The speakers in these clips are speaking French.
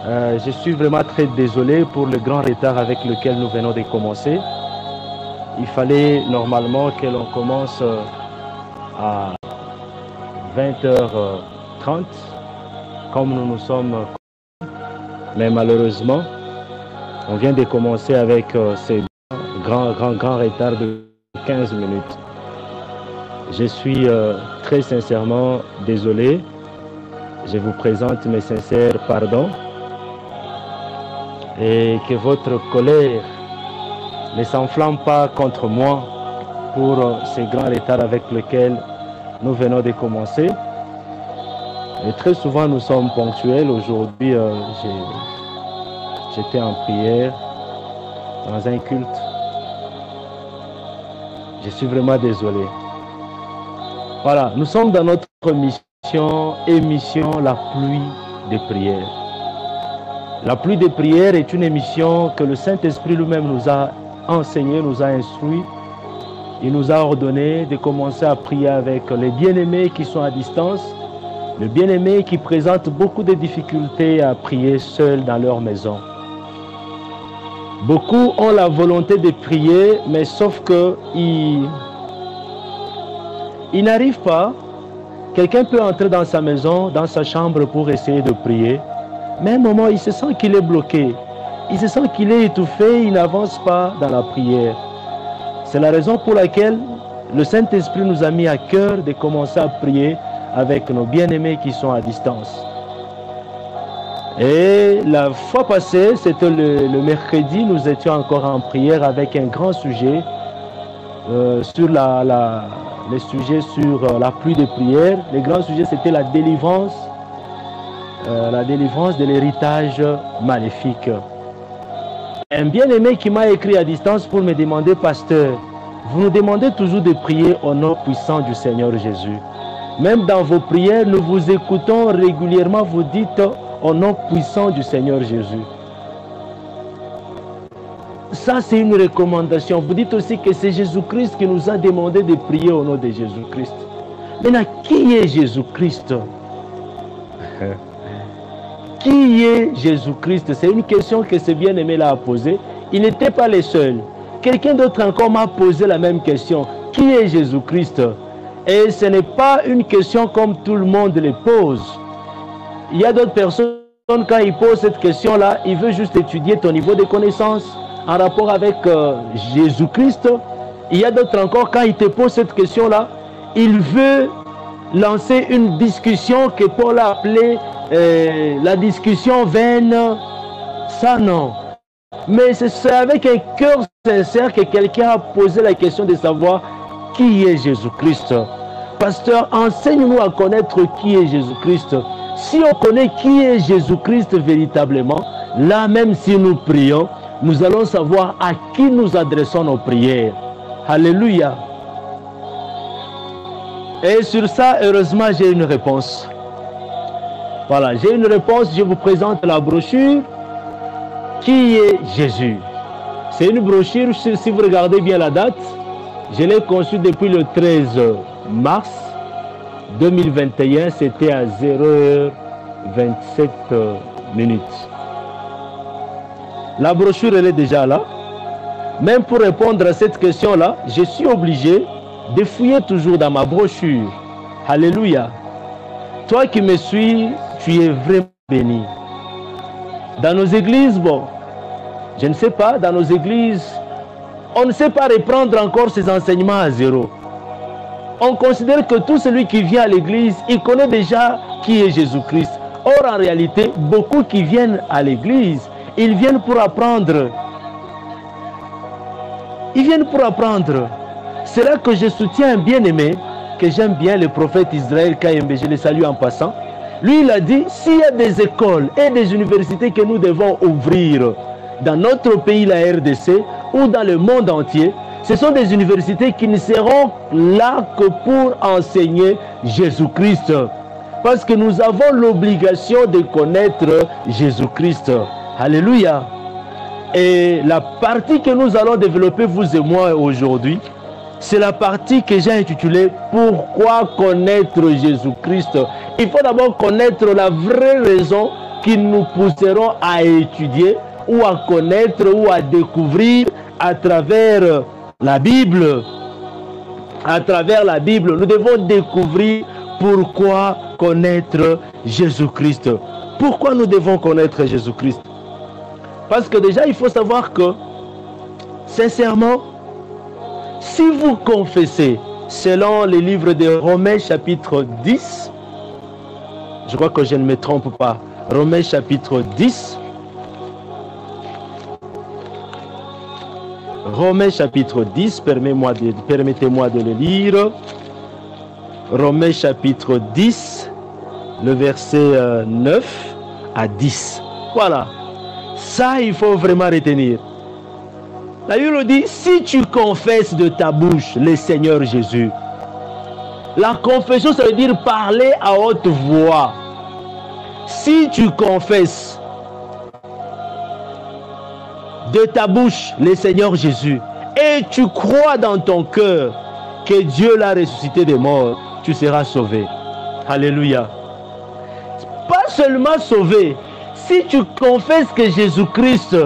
Je suis vraiment très désolé pour le grand retard avec lequel nous venons de commencer. Il fallait normalement que l'on commence à 20h30, comme nous nous sommes. Mais malheureusement, on vient de commencer avec ces grands retards de 15 minutes. Je suis très sincèrement désolé. Je vous présente mes sincères pardons. Et que votre colère ne s'enflamme pas contre moi pour ces grands retards avec lesquels nous venons de commencer. Et très souvent nous sommes ponctuels. Aujourd'hui, j'étais en prière dans un culte. Je suis vraiment désolé. Voilà, nous sommes dans notre émission La pluie des prières. La pluie des prières est une émission que le Saint-Esprit lui-même nous a enseigné, nous a instruit. Il nous a ordonné de commencer à prier avec les bien-aimés qui sont à distance, les bien-aimés qui présentent beaucoup de difficultés à prier seuls dans leur maison. Beaucoup ont la volonté de prier, mais sauf qu'ils n'arrivent pas. Quelqu'un peut entrer dans sa maison, dans sa chambre pour essayer de prier. Mais à un moment, il se sent qu'il est bloqué. Il se sent qu'il est étouffé, il n'avance pas dans la prière. C'est la raison pour laquelle le Saint-Esprit nous a mis à cœur de commencer à prier avec nos bien-aimés qui sont à distance. Et la fois passée, c'était le mercredi, nous étions encore en prière avec un grand sujet sur les sujets sur la pluie de prière. Le grand sujet, c'était la délivrance de l'héritage maléfique. Un bien-aimé qui m'a écrit à distance pour me demander, pasteur, vous nous demandez toujours de prier au nom puissant du Seigneur Jésus. Même dans vos prières, nous vous écoutons régulièrement, vous dites au nom puissant du Seigneur Jésus. Ça, c'est une recommandation. Vous dites aussi que c'est Jésus-Christ qui nous a demandé de prier au nom de Jésus-Christ. Maintenant, qui est Jésus-Christ? Qui est Jésus-Christ? C'est une question que ce bien-aimé-là a posée. Il n'était pas le seul. Quelqu'un d'autre encore m'a posé la même question. Qui est Jésus-Christ? Et ce n'est pas une question comme tout le monde les pose. Il y a d'autres personnes, quand ils posent cette question-là, ils veulent juste étudier ton niveau de connaissance en rapport avec Jésus-Christ. Il y a d'autres encore, quand ils te posent cette question-là, ils veulent lancer une discussion que Paul a appelée la discussion vaine. Ça non. Mais c'est avec un cœur sincère que quelqu'un a posé la question de savoir qui est Jésus-Christ. Pasteur, enseigne-nous à connaître qui est Jésus-Christ. Si on connaît qui est Jésus-Christ véritablement, là même si nous prions, nous allons savoir à qui nous adressons nos prières. Alléluia. Et sur ça, heureusement, j'ai une réponse. Voilà, j'ai une réponse. Je vous présente la brochure. Qui est Jésus? C'est une brochure, si vous regardez bien la date, je l'ai conçue depuis le 13 mars 2021. C'était à 0h27 minutes. La brochure, elle est déjà là. Même pour répondre à cette question-là, je suis obligé de fouiller toujours dans ma brochure. Alléluia. Toi qui me suis, tu es vraiment béni. Dans nos églises, bon, je ne sais pas, dans nos églises, on ne sait pas reprendre encore ces enseignements à zéro. On considère que tout celui qui vient à l'église, il connaît déjà qui est Jésus-Christ. Or, en réalité, beaucoup qui viennent à l'église, ils viennent pour apprendre. Ils viennent pour apprendre. C'est là que je soutiens un bien-aimé, que j'aime bien, le prophète Israël Kayembe, je le salue en passant. Lui, il a dit, s'il y a des écoles et des universités que nous devons ouvrir dans notre pays, la RDC, ou dans le monde entier, ce sont des universités qui ne seront là que pour enseigner Jésus-Christ. Parce que nous avons l'obligation de connaître Jésus-Christ. Alléluia. Et la partie que nous allons développer, vous et moi, aujourd'hui, c'est la partie que j'ai intitulée « Pourquoi connaître Jésus-Christ ?» Il faut d'abord connaître la vraie raison qui nous pousseront à étudier ou à connaître ou à découvrir à travers la Bible. À travers la Bible, nous devons découvrir pourquoi connaître Jésus-Christ. Pourquoi nous devons connaître Jésus-Christ? Parce que déjà, il faut savoir que, sincèrement, si vous confessez, selon les livres de Romains chapitre 10, je crois que je ne me trompe pas, Romains chapitre 10, Romains chapitre 10, permettez-moi de le lire. Romains chapitre 10, le verset 9 à 10. Voilà. Ça, il faut vraiment retenir. La Bible dit, si tu confesses de ta bouche le Seigneur Jésus, la confession, ça veut dire parler à haute voix. Si tu confesses de ta bouche le Seigneur Jésus et tu crois dans ton cœur que Dieu l'a ressuscité des morts, tu seras sauvé. Alléluia. Pas seulement sauvé, si tu confesses que Jésus-Christ,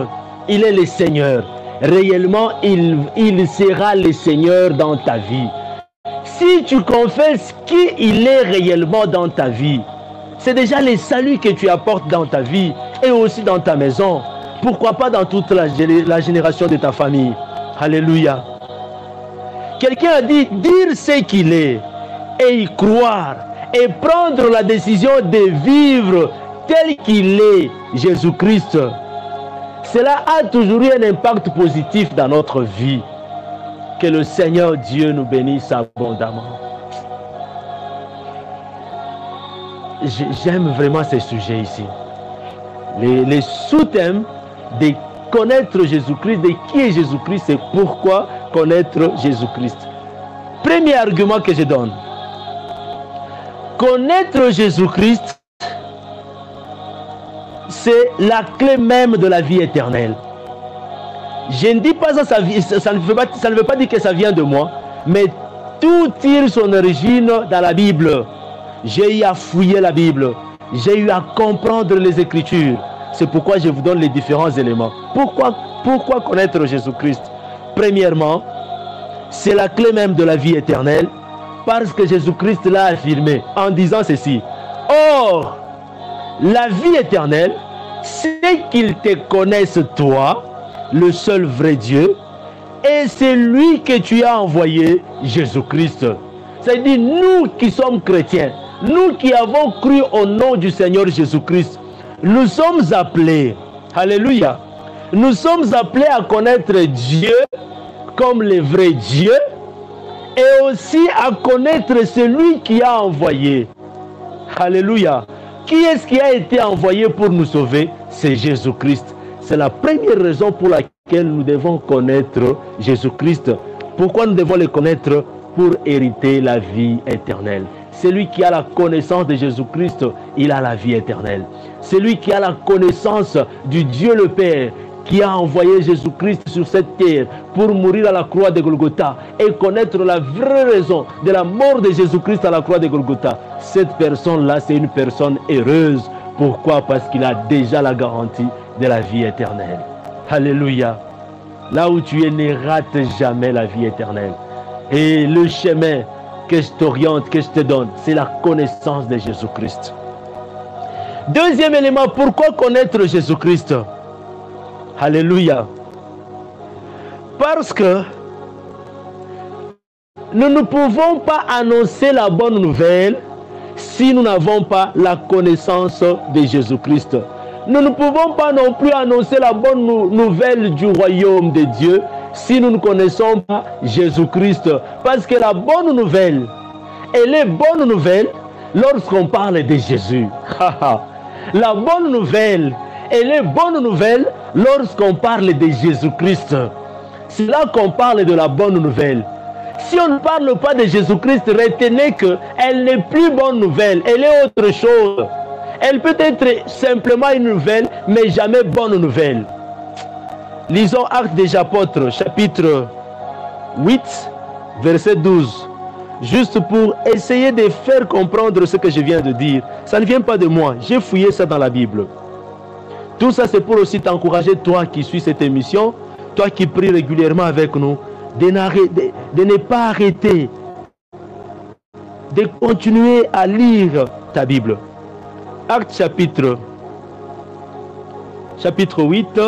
il est le Seigneur, réellement il sera le Seigneur dans ta vie. Si tu confesses qui il est réellement dans ta vie, c'est déjà le salut que tu apportes dans ta vie et aussi dans ta maison. Pourquoi pas dans toute la génération de ta famille. Alléluia. Quelqu'un a dit, dire ce qu'il est et y croire et prendre la décision de vivre tel qu'il est, Jésus-Christ. Cela a toujours eu un impact positif dans notre vie. Que le Seigneur Dieu nous bénisse abondamment. J'aime vraiment ces sujets ici. Les sous-thèmes de connaître Jésus-Christ, de qui est Jésus-Christ et pourquoi connaître Jésus-Christ. Premier argument que je donne. Connaître Jésus-Christ, c'est la clé même de la vie éternelle. Je ne dis pas ça, ça ne veut pas dire que ça vient de moi, mais tout tire son origine dans la Bible. J'ai eu à fouiller la Bible, j'ai eu à comprendre les Écritures. C'est pourquoi je vous donne les différents éléments. Pourquoi connaître Jésus-Christ? Premièrement, c'est la clé même de la vie éternelle, parce que Jésus-Christ l'a affirmé en disant ceci. Or, la vie éternelle, c'est qu'il te connaisse toi, le seul vrai Dieu, et c'est lui que tu as envoyé, Jésus-Christ. C'est-à-dire, nous qui sommes chrétiens, nous qui avons cru au nom du Seigneur Jésus-Christ, nous sommes appelés, alléluia, nous sommes appelés à connaître Dieu comme le vrai Dieu et aussi à connaître celui qui a envoyé. Alléluia. Qui est-ce qui a été envoyé pour nous sauver? C'est Jésus-Christ. C'est la première raison pour laquelle nous devons connaître Jésus-Christ. Pourquoi nous devons le connaître? Pour hériter la vie éternelle. Celui qui a la connaissance de Jésus-Christ, il a la vie éternelle. Celui qui a la connaissance du Dieu le Père, qui a envoyé Jésus-Christ sur cette terre pour mourir à la croix de Golgotha et connaître la vraie raison de la mort de Jésus-Christ à la croix de Golgotha. Cette personne-là, c'est une personne heureuse. Pourquoi? Parce qu'il a déjà la garantie de la vie éternelle. Alléluia. Là où tu es, ne rate jamais la vie éternelle. Et le chemin que je t'oriente, que je te donne, c'est la connaissance de Jésus-Christ. Deuxième élément, pourquoi connaître Jésus-Christ? Alléluia. Parce que nous ne pouvons pas annoncer la bonne nouvelle si nous n'avons pas la connaissance de Jésus-Christ. Nous ne pouvons pas non plus annoncer la bonne nouvelle du royaume de Dieu si nous ne connaissons pas Jésus-Christ. Parce que la bonne nouvelle, elle est bonne nouvelle lorsqu'on parle de Jésus. La bonne nouvelle, elle est bonne nouvelle lorsqu'on parle de Jésus-Christ. C'est là qu'on parle de la bonne nouvelle. Si on ne parle pas de Jésus-Christ, retenez qu'elle n'est plus bonne nouvelle, elle est autre chose. Elle peut être simplement une nouvelle, mais jamais bonne nouvelle. Lisons Actes des Apôtres, chapitre 8, verset 12. Juste pour essayer de faire comprendre ce que je viens de dire. Ça ne vient pas de moi, j'ai fouillé ça dans la Bible. Tout ça, c'est pour aussi t'encourager, toi qui suis cette émission, toi qui pries régulièrement avec nous, de ne pas arrêter, de continuer à lire ta Bible. Actes chapitre 8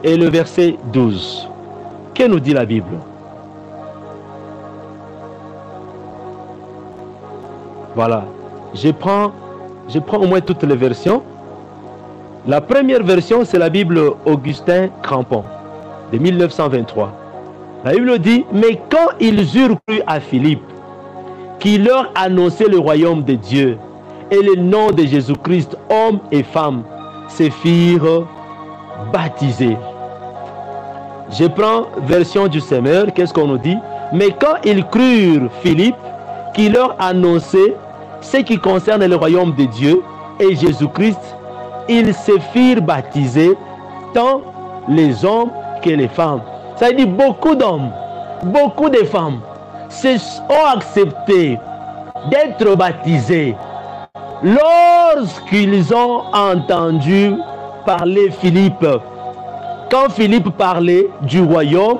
et le verset 12. Que nous dit la Bible? Voilà. Je prends au moins toutes les versions. La première version, c'est la Bible Augustin Crampon, de 1923. La Bible dit, mais quand ils eurent cru à Philippe, qui leur annonçait le royaume de Dieu et le nom de Jésus-Christ, hommes et femmes, se firent baptisés. Je prends version du Semeur, qu'est-ce qu'on nous dit? Mais quand ils crurent Philippe, qui leur annonçait ce qui concerne le royaume de Dieu et Jésus-Christ, ils se firent baptiser, tant les hommes que les femmes. Ça veut dire beaucoup d'hommes, beaucoup de femmes ont accepté d'être baptisés lorsqu'ils ont entendu parler Philippe. Quand Philippe parlait du royaume,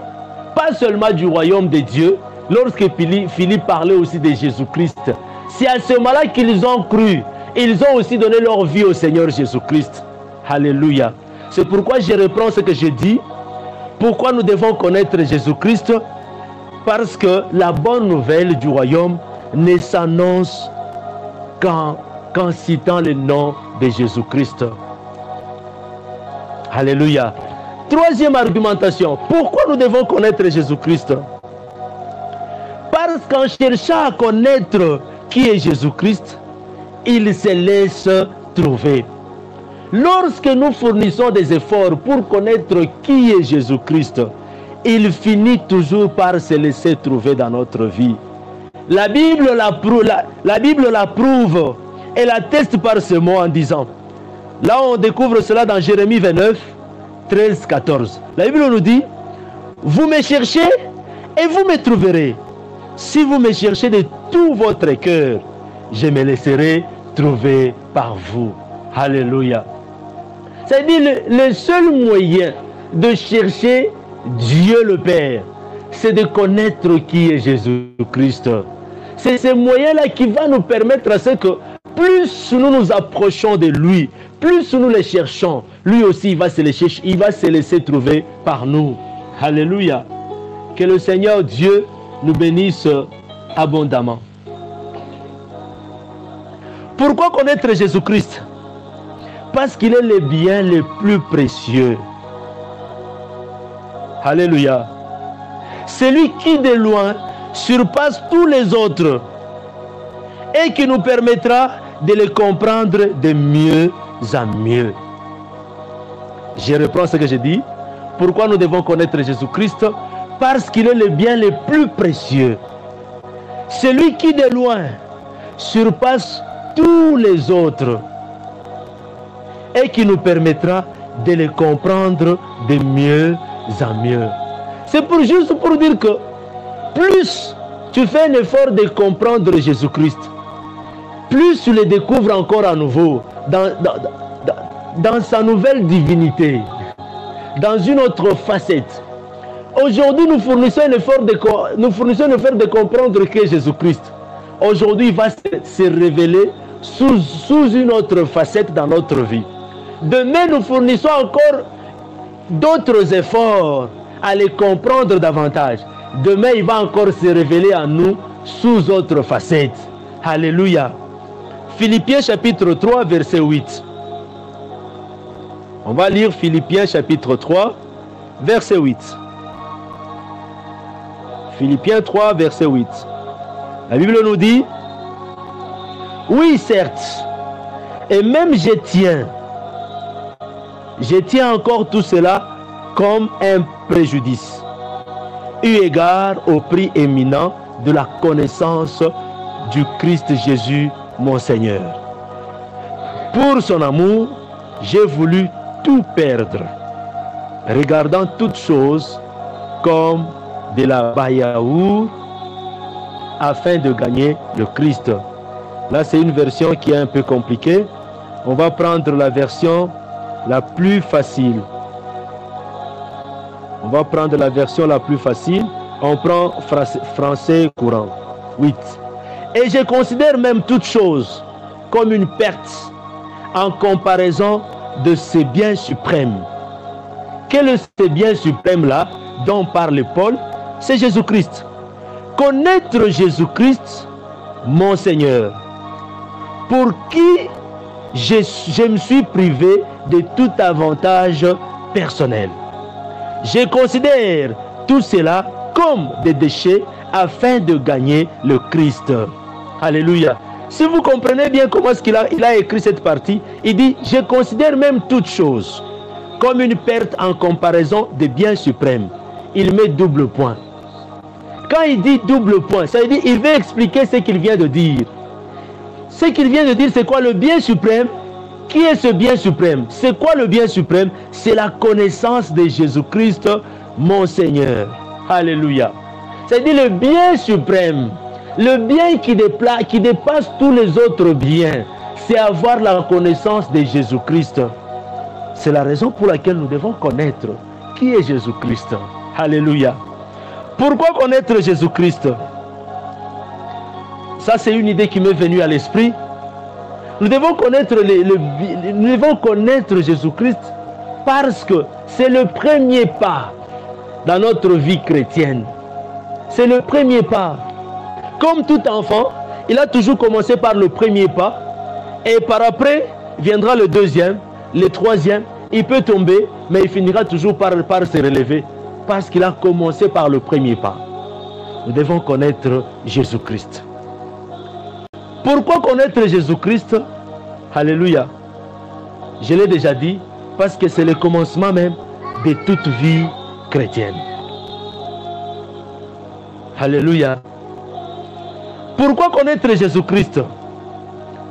pas seulement du royaume de Dieu, lorsque Philippe parlait aussi de Jésus-Christ, c'est à ce moment-là qu'ils ont cru. Ils ont aussi donné leur vie au Seigneur Jésus-Christ. Alléluia. C'est pourquoi je reprends ce que je dis. Pourquoi nous devons connaître Jésus-Christ? Parce que la bonne nouvelle du royaume ne s'annonce qu'en citant le nom de Jésus-Christ. Alléluia. Troisième argumentation. Pourquoi nous devons connaître Jésus-Christ? Parce qu'en cherchant à connaître qui est Jésus-Christ, il se laisse trouver. Lorsque nous fournissons des efforts pour connaître qui est Jésus-Christ, il finit toujours par se laisser trouver dans notre vie. La Bible l'approuve et l'atteste par ce mot en disant, là on découvre cela dans Jérémie 29, 13, 14. La Bible nous dit, vous me cherchez et vous me trouverez. Si vous me cherchez de tout votre cœur, je me laisserai trouver par vous. Alléluia. C'est-à-dire le seul moyen de chercher Dieu le Père, c'est de connaître qui est Jésus-Christ. C'est ce moyen-là qui va nous permettre à ce que plus nous nous approchons de lui, plus nous le cherchons, lui aussi il va se laisser trouver par nous. Alléluia. Que le Seigneur Dieu nous bénisse abondamment. Pourquoi connaître Jésus-Christ? Parce qu'il est le bien le plus précieux. Alléluia. Celui qui de loin surpasse tous les autres et qui nous permettra de le comprendre de mieux en mieux. Je reprends ce que j'ai dit. Pourquoi nous devons connaître Jésus-Christ? Parce qu'il est le bien le plus précieux. Celui qui de loin surpasse tous les autres et qui nous permettra de les comprendre de mieux en mieux. C'est juste pour dire que plus tu fais un effort de comprendre Jésus-Christ, plus tu le découvres encore à nouveau dans sa nouvelle divinité, dans une autre facette. Aujourd'hui, nous fournissons un effort de comprendre qui est Jésus-Christ. Aujourd'hui, il va se révéler sous une autre facette dans notre vie. Demain, nous fournissons encore d'autres efforts à les comprendre davantage. Demain, il va encore se révéler à nous sous autre facette. Alléluia. Philippiens chapitre 3, verset 8. On va lire Philippiens chapitre 3, verset 8. Philippiens 3, verset 8. La Bible nous dit, oui, certes, et même je tiens encore tout cela comme un préjudice, eu égard au prix éminent de la connaissance du Christ Jésus, mon Seigneur. Pour son amour, j'ai voulu tout perdre, regardant toutes choses comme de la bayaour, afin de gagner le Christ. Là, c'est une version qui est un peu compliquée. On va prendre la version la plus facile. On va prendre la version la plus facile. On prend français courant. 8. Et je considère même toute chose comme une perte en comparaison de ces biens suprêmes. Quel est ce bien suprême là dont parle Paul? C'est Jésus-Christ. Connaître Jésus-Christ, mon Seigneur, pour qui je me suis privé de tout avantage personnel. Je considère tout cela comme des déchets afin de gagner le Christ. Alléluia. Si vous comprenez bien comment est-ce qu'il a écrit cette partie, il dit, je considère même toute chose comme une perte en comparaison des biens suprêmes. Il met double point. Quand il dit double point, ça veut dire qu'il veut expliquer ce qu'il vient de dire. Ce qu'il vient de dire, c'est quoi le bien suprême? Qui est ce bien suprême? C'est quoi le bien suprême? C'est la connaissance de Jésus-Christ, mon Seigneur. Alléluia. C'est-à-dire le bien suprême, le bien qui dépasse tous les autres biens, c'est avoir la connaissance de Jésus-Christ. C'est la raison pour laquelle nous devons connaître qui est Jésus-Christ. Alléluia. Pourquoi connaître Jésus-Christ? Ça, c'est une idée qui m'est venue à l'esprit. Nous devons connaître, nous devons connaître Jésus-Christ parce que c'est le premier pas dans notre vie chrétienne. C'est le premier pas. Comme tout enfant, il a toujours commencé par le premier pas et par après viendra le deuxième, le troisième. Il peut tomber, mais il finira toujours par se relever parce qu'il a commencé par le premier pas. Nous devons connaître Jésus-Christ. Pourquoi connaître Jésus-Christ? Alléluia. Je l'ai déjà dit, parce que c'est le commencement même de toute vie chrétienne. Alléluia. Pourquoi connaître Jésus-Christ?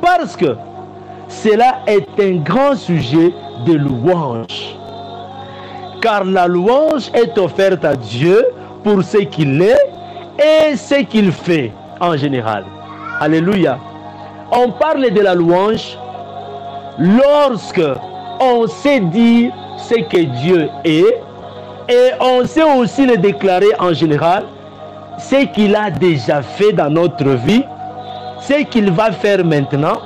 Parce que cela est un grand sujet de louange. Car la louange est offerte à Dieu pour ce qu'il est et ce qu'il fait en général. Alléluia. On parle de la louange lorsque on sait dire ce que Dieu est et on sait aussi le déclarer en général, ce qu'il a déjà fait dans notre vie, ce qu'il va faire maintenant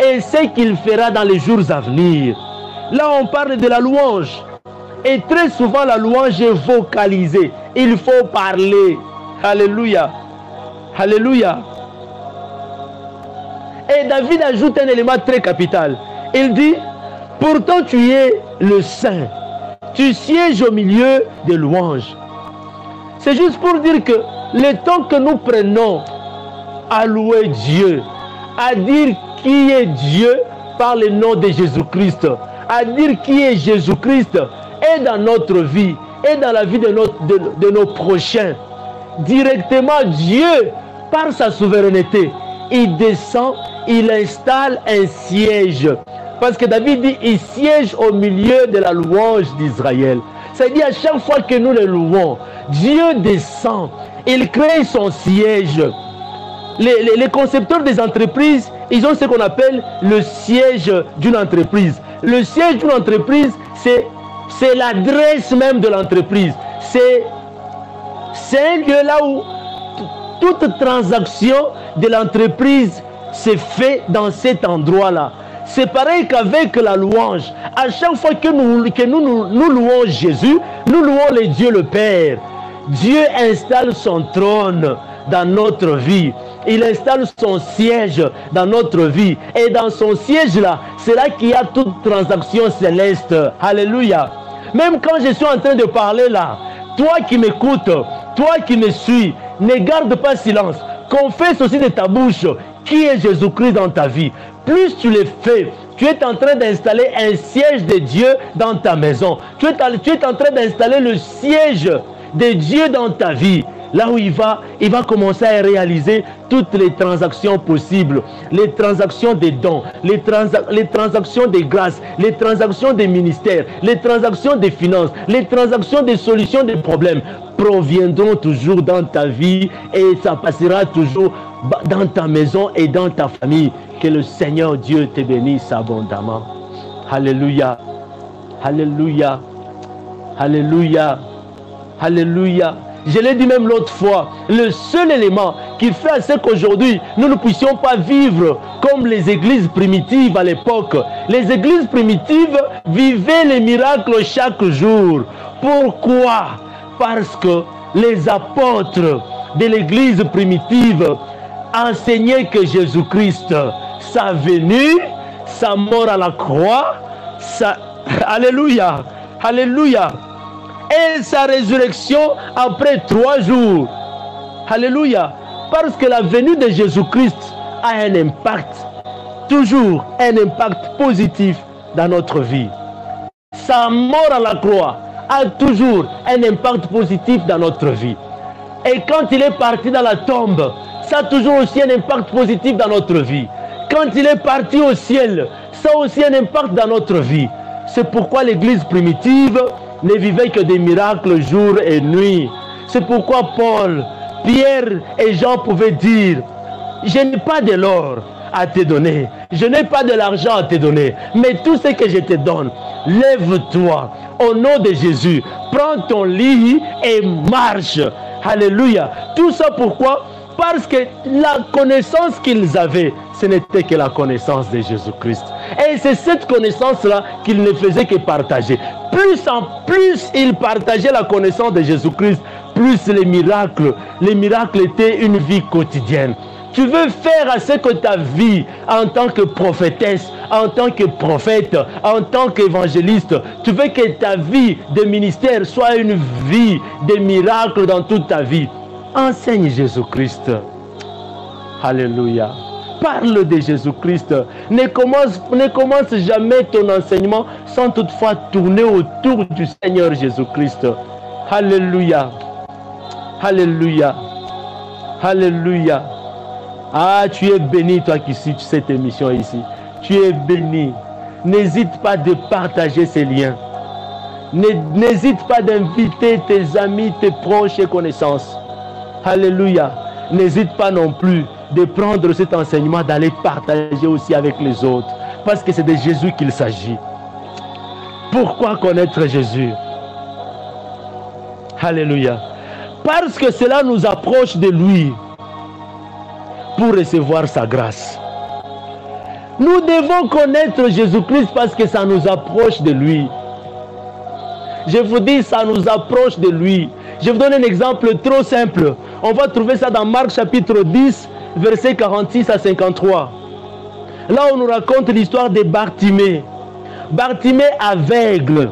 et ce qu'il fera dans les jours à venir. Là, on parle de la louange. Et très souvent, la louange est vocalisée. Il faut parler. Alléluia. Alléluia. Et David ajoute un élément très capital. Il dit, pourtant tu es le Saint. Tu sièges au milieu des louanges. C'est juste pour dire que le temps que nous prenons à louer Dieu, à dire qui est Dieu par le nom de Jésus-Christ, à dire qui est Jésus-Christ, et dans notre vie, et dans la vie de nos prochains. Directement, Dieu, par sa souveraineté, il descend, il installe un siège. Parce que David dit, il siège au milieu de la louange d'Israël. C'est-à-dire, à chaque fois que nous le louons, Dieu descend, il crée son siège. Les concepteurs des entreprises, ils ont ce qu'on appelle le siège d'une entreprise. Le siège d'une entreprise, c'est l'adresse même de l'entreprise. C'est un lieu là où toute transaction de l'entreprise se fait dans cet endroit-là. C'est pareil qu'avec la louange. À chaque fois que nous louons Jésus, nous louons le Dieu le Père. Dieu installe son trône dans notre vie. Il installe son siège dans notre vie. Et dans son siège-là, c'est là qu'il y a toute transaction céleste. Alléluia. Même quand je suis en train de parler là, toi qui m'écoutes, toi qui me suis, ne garde pas silence. Confesse aussi de ta bouche qui est Jésus-Christ dans ta vie. Plus tu le fais, tu es en train d'installer un siège de Dieu dans ta maison. Tu es en train d'installer le siège de Dieu dans ta vie. Là où il va commencer à réaliser toutes les transactions possibles. Les transactions des dons, les transactions des grâces, les transactions des ministères, les transactions des finances, les transactions des solutions des problèmes proviendront toujours dans ta vie et ça passera toujours dans ta maison et dans ta famille. Que le Seigneur Dieu te bénisse abondamment. Alléluia. Alléluia. Alléluia. Alléluia. Je l'ai dit même l'autre fois, le seul élément qui fait à ce qu'aujourd'hui, nous ne puissions pas vivre comme les églises primitives à l'époque. Les églises primitives vivaient les miracles chaque jour. Pourquoi? Parce que les apôtres de l'église primitive enseignaient que Jésus-Christ, sa venue, sa mort à la croix, Alléluia, Alléluia, et sa résurrection après 3 jours. Alléluia. Parce que la venue de Jésus-Christ a un impact, toujours un impact positif dans notre vie. Sa mort à la croix a toujours un impact positif dans notre vie. Et quand il est parti dans la tombe, ça a toujours aussi un impact positif dans notre vie. Quand il est parti au ciel, ça a aussi un impact dans notre vie. C'est pourquoi l'église primitive ne vivait que des miracles jour et nuit. C'est pourquoi Paul, Pierre et Jean pouvaient dire, je n'ai pas de l'or à te donner, je n'ai pas de l'argent à te donner, mais tout ce que je te donne, lève-toi au nom de Jésus, prends ton lit et marche. Alléluia. Tout ça pourquoi? Parce que la connaissance qu'ils avaient, ce n'était que la connaissance de Jésus-Christ. Et c'est cette connaissance-là qu'ils ne faisaient que partager. Plus en plus ils partageaient la connaissance de Jésus-Christ, plus les miracles étaient une vie quotidienne. Tu veux faire à ce que ta vie en tant que prophétesse, en tant que prophète, en tant qu'évangéliste, tu veux que ta vie de ministère soit une vie de miracles dans toute ta vie. Enseigne Jésus-Christ. Alléluia. Parle de Jésus-Christ. Ne commence jamais ton enseignement sans toutefois tourner autour du Seigneur Jésus-Christ. Alléluia. Alléluia. Alléluia. Ah, tu es béni, toi qui suis cette émission ici. Tu es béni. N'hésite pas de partager ces liens. N'hésite pas d'inviter tes amis, tes proches et connaissances. Alléluia. N'hésite pas non plus de prendre cet enseignement, d'aller partager aussi avec les autres. Parce que c'est de Jésus qu'il s'agit. Pourquoi connaître Jésus? Alléluia. Parce que cela nous approche de lui pour recevoir sa grâce. Nous devons connaître Jésus-Christ parce que ça nous approche de lui. Je vous dis, ça nous approche de lui. Je vous donne un exemple trop simple. On va trouver ça dans Marc chapitre 10, versets 46 à 53. Là, on nous raconte l'histoire de Bartimée. Bartimée aveugle.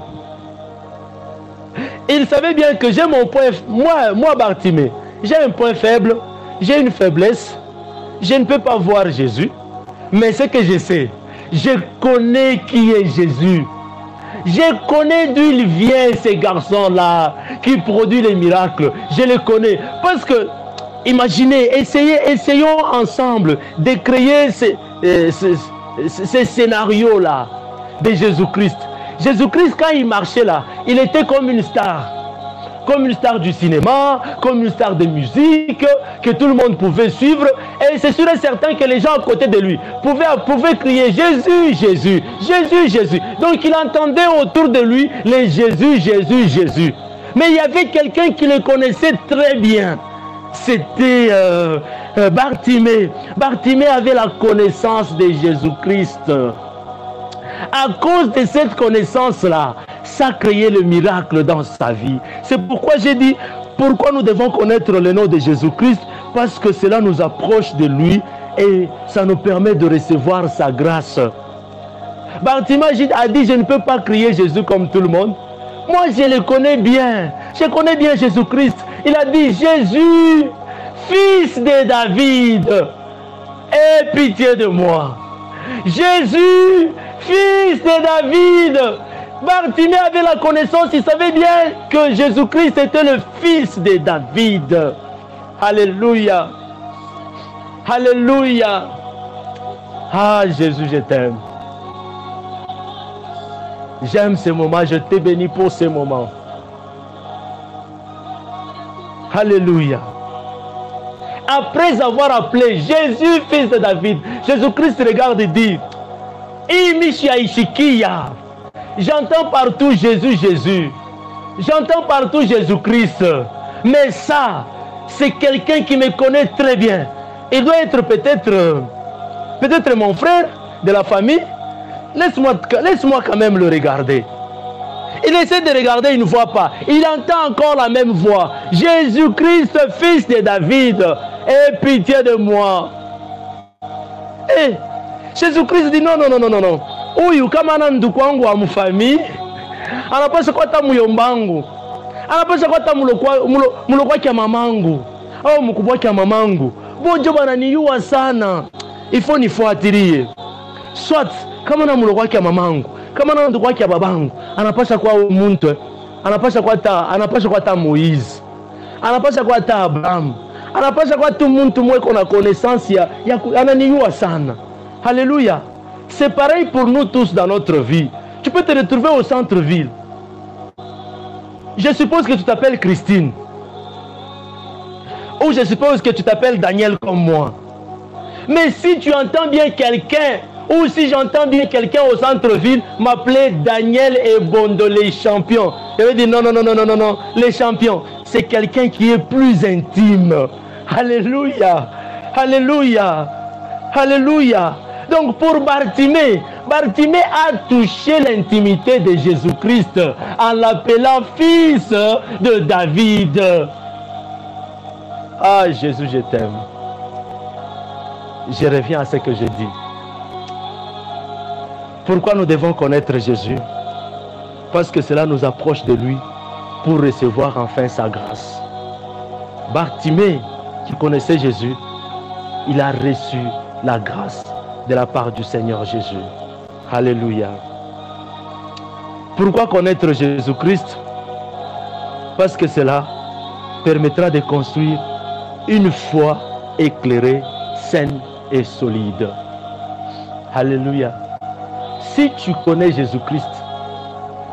Il savait bien que j'ai mon point... Moi, Bartimée, j'ai un point faible, j'ai une faiblesse. Je ne peux pas voir Jésus. Mais ce que je sais, je connais qui est Jésus. Je connais d'où il vient, ces garçons-là, qui produisent les miracles. Je les connais. Parce que, imaginez, essayons ensemble de créer ces scénarios-là de Jésus-Christ. Jésus-Christ, quand il marchait là, il était comme une star. Comme une star du cinéma, comme une star de musique, que tout le monde pouvait suivre. Et c'est sûr et certain que les gens à côté de lui pouvaient crier Jésus, Jésus, Jésus, Jésus. Donc il entendait autour de lui les Jésus, Jésus, Jésus. Mais il y avait quelqu'un qui le connaissait très bien. C'était Bartimée. Bartimée avait la connaissance de Jésus-Christ. À cause de cette connaissance-là, ça a créé le miracle dans sa vie. C'est pourquoi j'ai dit, pourquoi nous devons connaître le nom de Jésus-Christ? Parce que cela nous approche de lui et ça nous permet de recevoir sa grâce. Bartimée a dit, je ne peux pas crier Jésus comme tout le monde. Moi, je le connais bien. Je connais bien Jésus-Christ. Il a dit, Jésus, fils de David, aie pitié de moi. Jésus, fils de David. Bartimée avait la connaissance, il savait bien que Jésus-Christ était le fils de David. Alléluia. Alléluia. Ah Jésus, je t'aime. J'aime ces moments, je te bénis pour ces moments. Alléluia. Après avoir appelé Jésus, fils de David, Jésus-Christ regarde et dit, Imisha Ishikia. J'entends partout Jésus, Jésus. J'entends partout Jésus-Christ. Mais ça, c'est quelqu'un qui me connaît très bien. Il doit être peut-être mon frère de la famille. Laisse-moi quand même le regarder. Il essaie de regarder, il ne voit pas. Il entend encore la même voix. Jésus-Christ, fils de David, aie pitié de moi. Et Jésus-Christ dit non. Uyu kama na ndugu wangu wa mfamii anapaswa kwata muyombangu, anapaswa kwata mulokwa kia mamangu au mkubwa kia mamangu. Bojo bananiua sana, ifo nifuatilie. Swat kama na mulokwa kia mamangu, kama na ndugu kia babangu, anapaswa kwa muntu, anapaswa kwata Moïse, anapaswa kwata Abraham, anapaswa kwata muntu mweko na connaissance ya ananiua sana. Alléluia. C'est pareil pour nous tous dans notre vie. Tu peux te retrouver au centre-ville. Je suppose que tu t'appelles Christine. Ou je suppose que tu t'appelles Daniel comme moi. Mais si tu entends bien quelqu'un, ou si j'entends bien quelqu'un au centre-ville m'appeler Daniel et Bondo, les champions, je vais dire non, les champions, c'est quelqu'un qui est plus intime. Alléluia. Alléluia. Alléluia. Donc pour Bartimée a touché l'intimité de Jésus-Christ en l'appelant fils de David. Ah Jésus, je t'aime. Je reviens à ce que je dis. Pourquoi nous devons connaître Jésus? Parce que cela nous approche de lui pour recevoir enfin sa grâce. Bartimée, qui connaissait Jésus, il a reçu la grâce de la part du Seigneur Jésus. Alléluia. Pourquoi connaître Jésus-Christ? Parce que cela permettra de construire une foi éclairée, saine et solide. Alléluia. Si tu connais Jésus-Christ,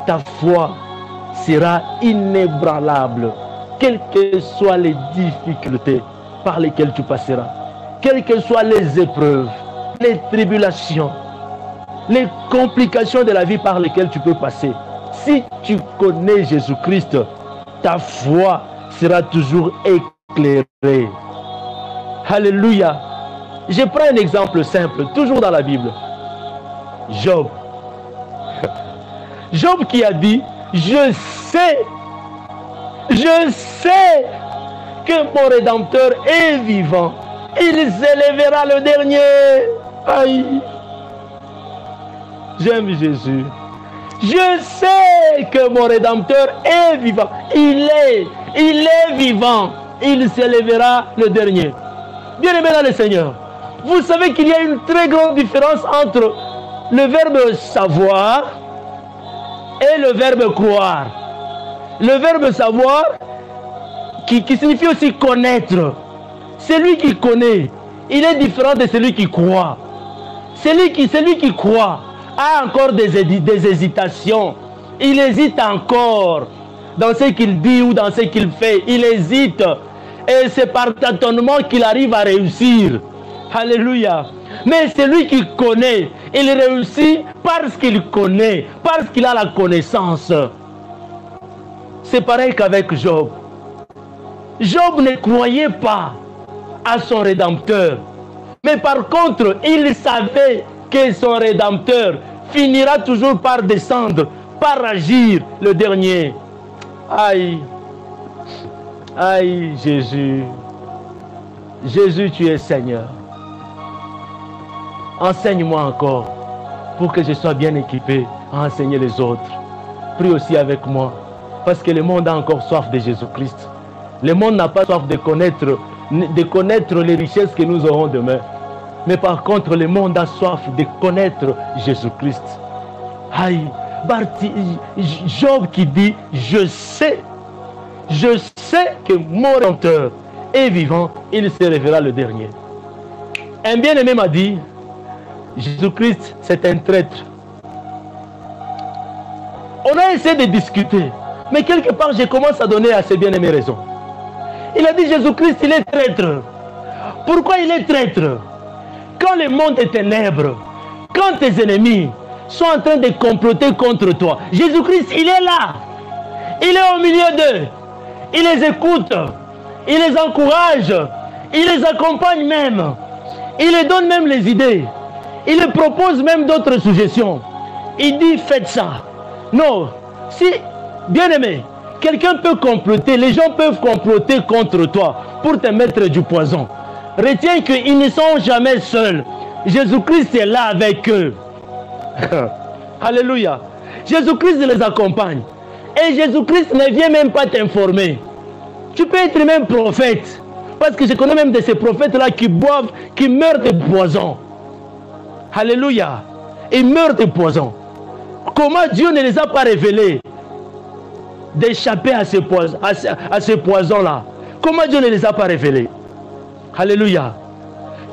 ta foi sera inébranlable, quelles que soient les difficultés par lesquelles tu passeras, quelles que soient les épreuves, les tribulations, les complications de la vie par lesquelles tu peux passer. Si tu connais Jésus-Christ, ta foi sera toujours éclairée. Alléluia. Je prends un exemple simple, toujours dans la Bible. Job. Job qui a dit, je sais que mon Rédempteur est vivant. Il s'élèvera le dernier. Aïe. J'aime Jésus. Je sais que mon Rédempteur est vivant. Il est vivant. Il s'élèvera le dernier. Bien-aimé dans le Seigneur, vous savez qu'il y a une très grande différence entre le verbe savoir et le verbe croire. Le verbe savoir qui signifie aussi connaître. Celui qui connaît, il est différent de celui qui croit. Celui qui croit a encore des hésitations. Il hésite encore dans ce qu'il dit ou dans ce qu'il fait. Il hésite. Et c'est par tâtonnement qu'il arrive à réussir. Alléluia. Mais celui qui connaît, il réussit parce qu'il connaît, parce qu'il a la connaissance. C'est pareil qu'avec Job. Job ne croyait pas à son Rédempteur. Mais par contre, il savait que son Rédempteur finira toujours par descendre, par agir le dernier. Aïe. Aïe, Jésus. Jésus, tu es Seigneur. Enseigne-moi encore pour que je sois bien équipé à enseigner les autres. Prie aussi avec moi parce que le monde a encore soif de Jésus-Christ. Le monde n'a pas soif de connaître les richesses que nous aurons demain. Mais par contre, le monde a soif de connaître Jésus-Christ. Aïe, Job qui dit, je sais que mon Rédempteur est vivant, il se révélera le dernier. Un bien-aimé m'a dit, Jésus-Christ, c'est un traître. On a essayé de discuter, mais quelque part, je commence à donner à ce bien-aimé raison. Il a dit, Jésus-Christ, il est traître. Pourquoi il est traître? Quand le monde est ténèbres, quand tes ennemis sont en train de comploter contre toi. Jésus-Christ, il est là. Il est au milieu d'eux. Il les écoute. Il les encourage. Il les accompagne même. Il les donne même les idées. Il les propose même d'autres suggestions. Il dit, faites ça. Non. Si, bien aimé, quelqu'un peut comploter, les gens peuvent comploter contre toi pour te mettre du poison. Retiens qu'ils ne sont jamais seuls. Jésus-Christ est là avec eux. Alléluia. Jésus-Christ les accompagne. Et Jésus-Christ ne vient même pas t'informer. Tu peux être même prophète. Parce que je connais même de ces prophètes-là qui boivent, qui meurent de poison. Alléluia. Ils meurent de poison. Comment Dieu ne les a pas révélés d'échapper à ce poison-là? Comment Dieu ne les a pas révélés? Alléluia.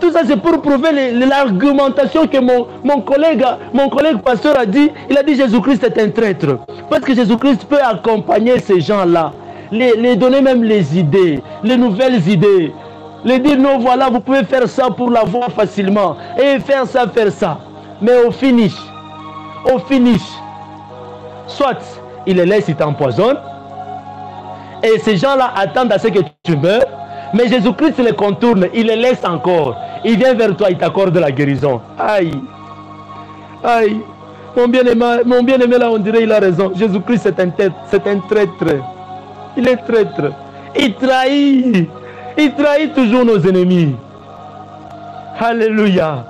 Tout ça, c'est pour prouver l'argumentation que mon collègue pasteur a dit. Il a dit Jésus-Christ est un traître. Parce que Jésus-Christ peut accompagner ces gens-là. Les donner même les idées, les nouvelles idées. Les dire non, voilà, vous pouvez faire ça pour l'avoir facilement. Et faire ça. Mais au finish, soit il les laisse, il t'empoisonne. Et ces gens-là attendent à ce que tu meurs. Mais Jésus-Christ les contourne, il les laisse encore. Il vient vers toi, il t'accorde la guérison. Aïe. Aïe. Mon bien-aimé là, on dirait il a raison. Jésus-Christ c'est un traître. Il est traître. Il trahit toujours nos ennemis. Alléluia.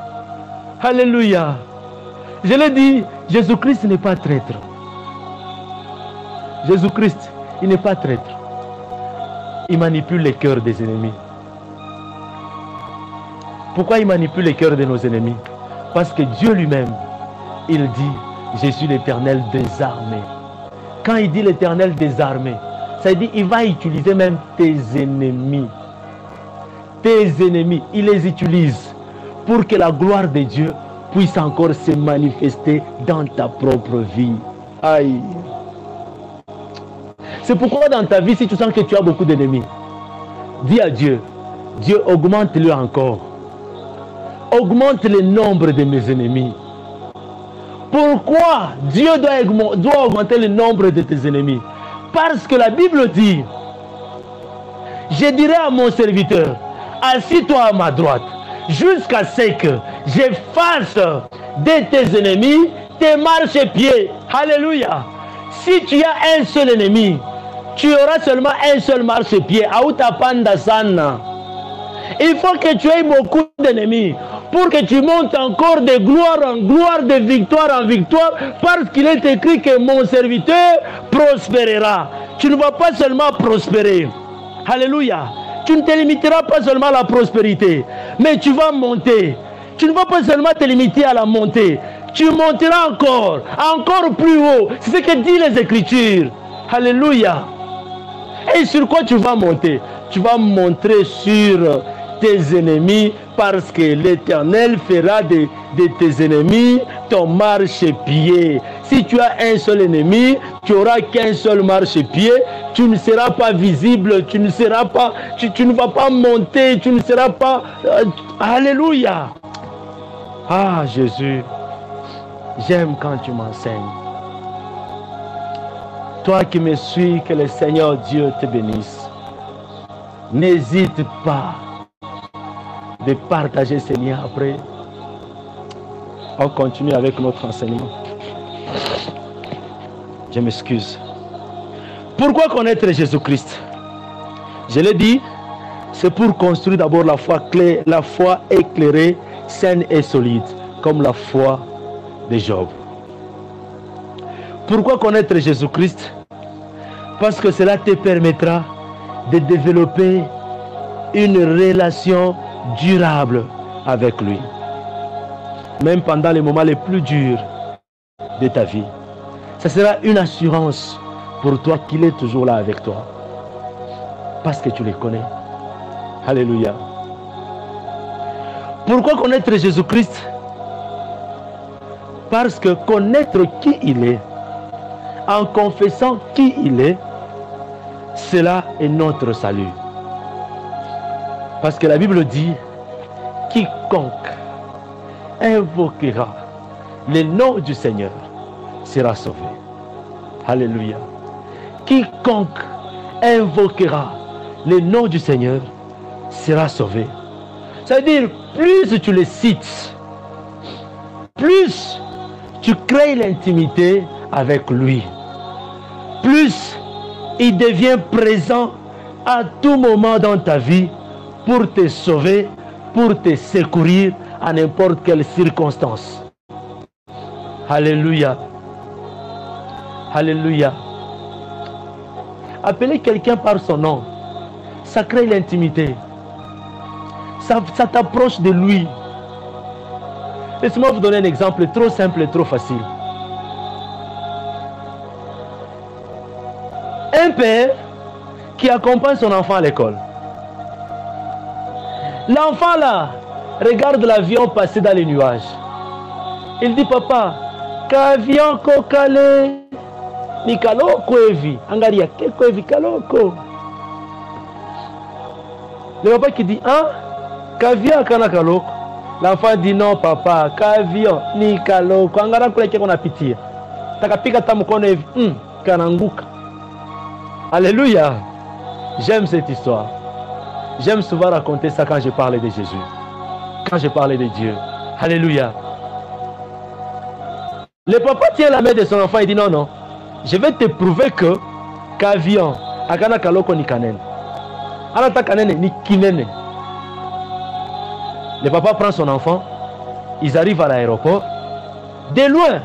Alléluia. Je l'ai dit, Jésus-Christ n'est pas traître. Jésus-Christ, il n'est pas traître. Il manipule les cœurs des ennemis. Pourquoi il manipule les cœurs de nos ennemis? Parce que Dieu lui-même, il dit, je suis l'Éternel des armées. Quand il dit l'Éternel des armées, ça veut dire qu'il va utiliser même tes ennemis. Tes ennemis, il les utilise pour que la gloire de Dieu puisse encore se manifester dans ta propre vie. Aïe. C'est pourquoi dans ta vie, si tu sens que tu as beaucoup d'ennemis, dis à Dieu, Dieu augmente-le encore. Augmente le nombre de mes ennemis. Pourquoi Dieu doit augmenter le nombre de tes ennemis? Parce que la Bible dit, je dirai à mon serviteur, assis-toi à ma droite, jusqu'à ce que j'efface de tes ennemis tes marchepieds. Alléluia. Si tu as un seul ennemi, tu auras seulement un seul marchepied. Il faut que tu aies beaucoup d'ennemis pour que tu montes encore de gloire en gloire, de victoire en victoire, parce qu'il est écrit que mon serviteur prospérera. Tu ne vas pas seulement prospérer. Alléluia. Tu ne te limiteras pas seulement à la prospérité, mais tu vas monter. Tu ne vas pas seulement te limiter à la montée. Tu monteras encore plus haut. C'est ce que disent les Écritures. Alléluia. Et sur quoi tu vas monter? Tu vas montrer sur tes ennemis, parce que l'Éternel fera de tes ennemis ton marchepied. Si tu as un seul ennemi, tu n'auras qu'un seul marchepied. Tu ne seras pas visible, tu ne vas pas monter, tu ne seras pas... Alléluia. Ah Jésus, j'aime quand tu m'enseignes. Toi qui me suis, que le Seigneur Dieu te bénisse. N'hésite pas de partager ces liens après. On continue avec notre enseignement. Je m'excuse. Pourquoi connaître Jésus-Christ? Je l'ai dit, c'est pour construire d'abord la foi éclairée, saine et solide, comme la foi de Job. Pourquoi connaître Jésus-Christ? Parce que cela te permettra de développer une relation durable avec lui. Même pendant les moments les plus durs de ta vie. Ça sera une assurance pour toi qu'il est toujours là avec toi. Parce que tu le connais. Alléluia. Pourquoi connaître Jésus-Christ? Parce que connaître qui il est, en confessant qui il est, cela est notre salut. Parce que la Bible dit, quiconque invoquera le nom du Seigneur sera sauvé. Alléluia. Quiconque invoquera le nom du Seigneur sera sauvé. Ça veut dire, plus tu le cites, plus tu crées l'intimité avec lui, plus il devient présent à tout moment dans ta vie pour te sauver, pour te secourir à n'importe quelle circonstance. Alléluia. Alléluia. Appeler quelqu'un par son nom, ça crée l'intimité. Ça t'approche de lui. Laissez-moi vous donner un exemple trop simple et trop facile. Un père qui accompagne son enfant à l'école. L'enfant là regarde l'avion passer dans les nuages. Il dit, papa, qu'avion kokale ni kaloko evi. Angaria, keko evi kaloko. Le papa qui dit, hein, qu'avion kana kaloko. L'enfant dit, non papa, qu'avion ni kaloko. Angara kule keko na pitié. Takapika tamukono evi, kananguka. Alléluia. J'aime cette histoire. J'aime souvent raconter ça quand je parle de Jésus. Quand je parle de Dieu. Alléluia. Le papa tient la main de son enfant et dit, non, non. Je vais te prouver que qu'avion, akana kaloko ni kanen. Anata kanen ni kinene. Le papa prend son enfant. Ils arrivent à l'aéroport. De loin,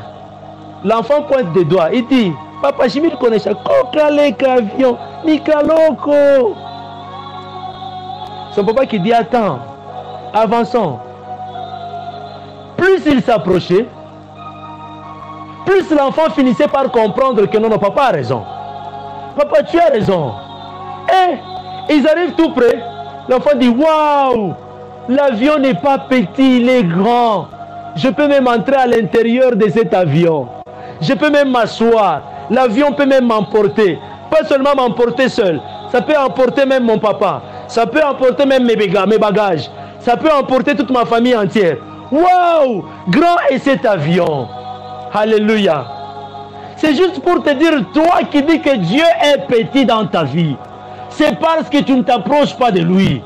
l'enfant pointe des doigts. Il dit, papa, je me connais ça. Kokale kavion, ni kaloko. Son papa qui dit, attends, avançons. Plus il s'approchait, plus l'enfant finissait par comprendre que non, non, papa a raison. Papa, tu as raison. Et ils arrivent tout près. L'enfant dit, waouh, l'avion n'est pas petit, il est grand. Je peux même entrer à l'intérieur de cet avion. Je peux même m'asseoir. L'avion peut même m'emporter. Pas seulement m'emporter seul. Ça peut emporter même mon papa. Ça peut emporter même mes bagages. Ça peut emporter toute ma famille entière. Waouh! Grand est cet avion. Alléluia. C'est juste pour te dire, toi qui dis que Dieu est petit dans ta vie, c'est parce que tu ne t'approches pas de lui.